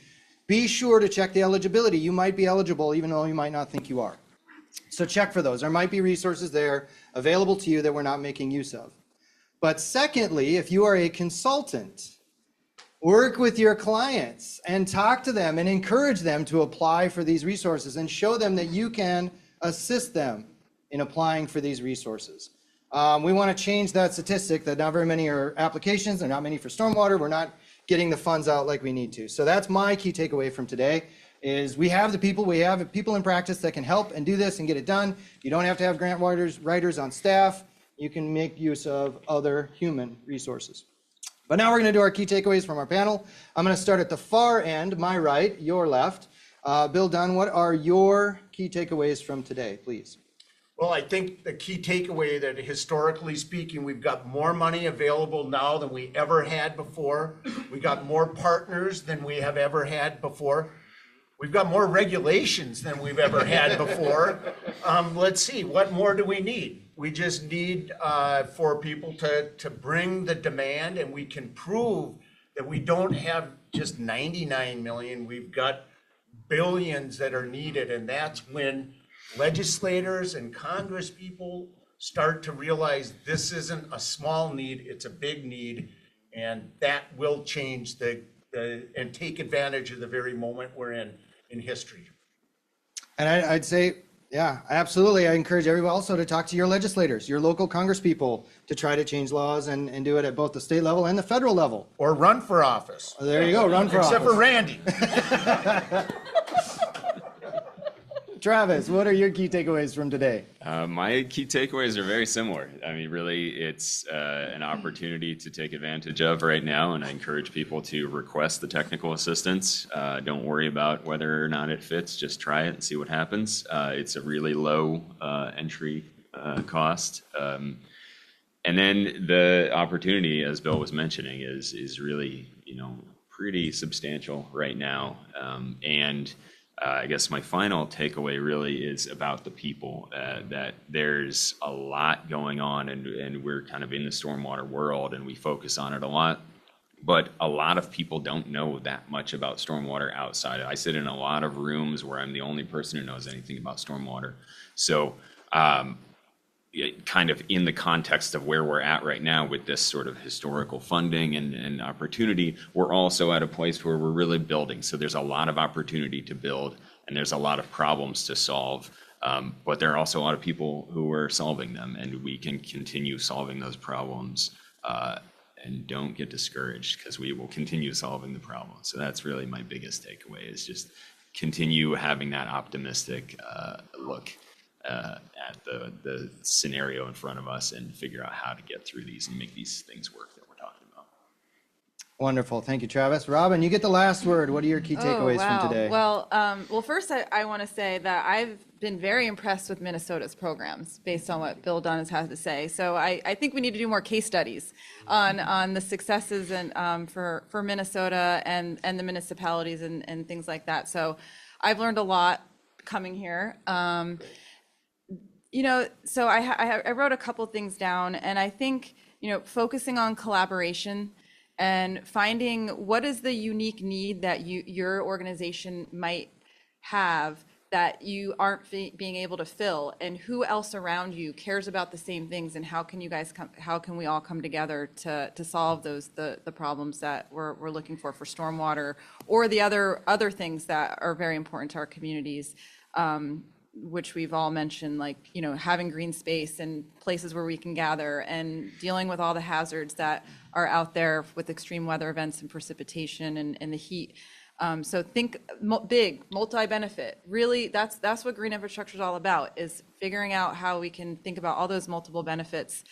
be sure to check the eligibility. You might be eligible even though you might not think you are. So check for those. There might be resources there available to you that we're not making use of. But secondly, if you are a consultant, work with your clients and talk to them and encourage them to apply for these resources and show them that you can assist them in applying for these resources. We want to change that statistic that not very many are applications and not many for stormwater. We're not getting the funds out like we need to. So that's my key takeaway from today is we have people in practice that can help and do this and get it done. You don't have to have grant writers on staff. You can make use of other human resources. But now we're going to do our key takeaways from our panel. I'm going to start at the far end, my right, your left. Bill Dunn, what are your key takeaways from today, please? Well, I think the key takeaway that historically speaking, we've got more money available now than we ever had before. We got more partners than we have ever had before. We've got more regulations than we've ever had before. Let's see, what more do we need? We just need for people to bring the demand, and we can prove that we don't have just 99 million. We've got billions that are needed, and that's when legislators and Congress people start to realize this isn't a small need, it's a big need, and that will change and take advantage of the very moment we're in history. And I'd say, yeah, absolutely. I encourage everyone also to talk to your legislators, your local Congress people, to try to change laws and do it at both the state level and the federal level. Or run for office. There you go, run for office. Except for Randy. Travis, what are your key takeaways from today? My key takeaways are very similar. I mean, really, it's an opportunity to take advantage of right now, and I encourage people to request the technical assistance. Don't worry about whether or not it fits. Just try it and see what happens. It's a really low entry cost. And then the opportunity, as Bill was mentioning, is really, pretty substantial right now. I guess my final takeaway really is about the people, that there's a lot going on, and we're kind of in the stormwater world and we focus on it a lot, but a lot of people don't know that much about stormwater outside. I sit in a lot of rooms where I'm the only person who knows anything about stormwater. So kind of in the context of where we're at right now with this sort of historical funding and opportunity, we're also at a place where we're really building. So there's a lot of opportunity to build, and there's a lot of problems to solve. But there are also a lot of people who are solving them, and we can continue solving those problems. And don't get discouraged, because we will continue solving the problem. So that's really my biggest takeaway, is just continue having that optimistic look at the scenario in front of us and figure out how to get through these and make these things work that we're talking about. Wonderful. Thank you, Travis. Robyn, you get the last word. What are your key takeaways from today? Well, first I want to say that I've been very impressed with Minnesota's programs based on what Bill Dunn has had to say. So I think we need to do more case studies on the successes and for Minnesota and the municipalities and things like that. So I've learned a lot coming here. So I wrote a couple things down, and I think, focusing on collaboration and finding what is the unique need that your organization might have that you aren't being able to fill, and who else around you cares about the same things, and how can we all come together to solve the problems that we're looking for stormwater, or the other things that are very important to our communities, which we've all mentioned, like, having green space and places where we can gather, and dealing with all the hazards that are out there with extreme weather events and precipitation and the heat. So think big, multi-benefit. Really, that's what green infrastructure is all about, is figuring out how we can think about all those multiple benefits.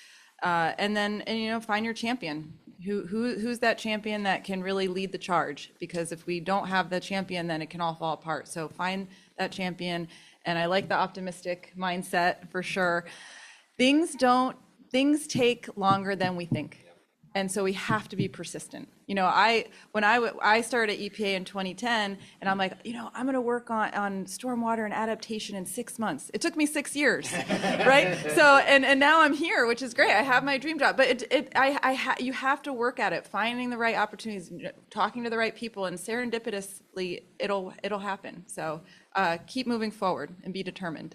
And then find your champion. Who's that champion that can really lead the charge? Because if we don't have the champion, then it can all fall apart. So find that champion. And I like the optimistic mindset for sure. Things take longer than we think. And so we have to be persistent. You know, when I started at EPA in 2010, and I'm like, you know, I'm going to work on stormwater and adaptation in 6 months. It took me 6 years, right? So, and now I'm here, which is great. I have my dream job, but you have to work at it, finding the right opportunities, talking to the right people, and serendipitously, it'll happen. So keep moving forward and be determined.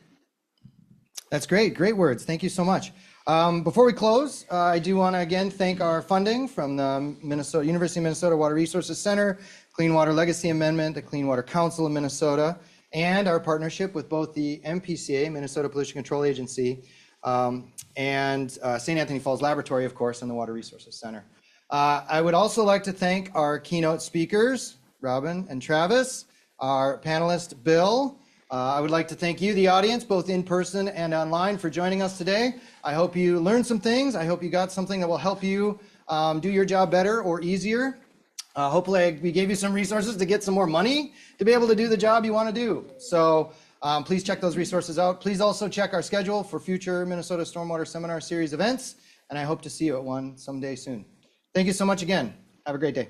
That's great. Great words. Thank you so much. Before we close, I do want to again thank our funding from the University of Minnesota Water Resources Center, Clean Water Legacy Amendment, the Clean Water Council of Minnesota, and our partnership with both the MPCA, Minnesota Pollution Control Agency, and St. Anthony Falls Laboratory, of course, and the Water Resources Center. I would also like to thank our keynote speakers, Robyn and Travis, our panelist, Bill. I would like to thank you, the audience, both in person and online, for joining us today. I hope you learned some things. I hope you got something that will help you do your job better or easier. Hopefully, we gave you some resources to get some more money to be able to do the job you want to do. So please check those resources out. Please also check our schedule for future Minnesota Stormwater Seminar Series events, and I hope to see you at one someday soon. Thank you so much again. Have a great day.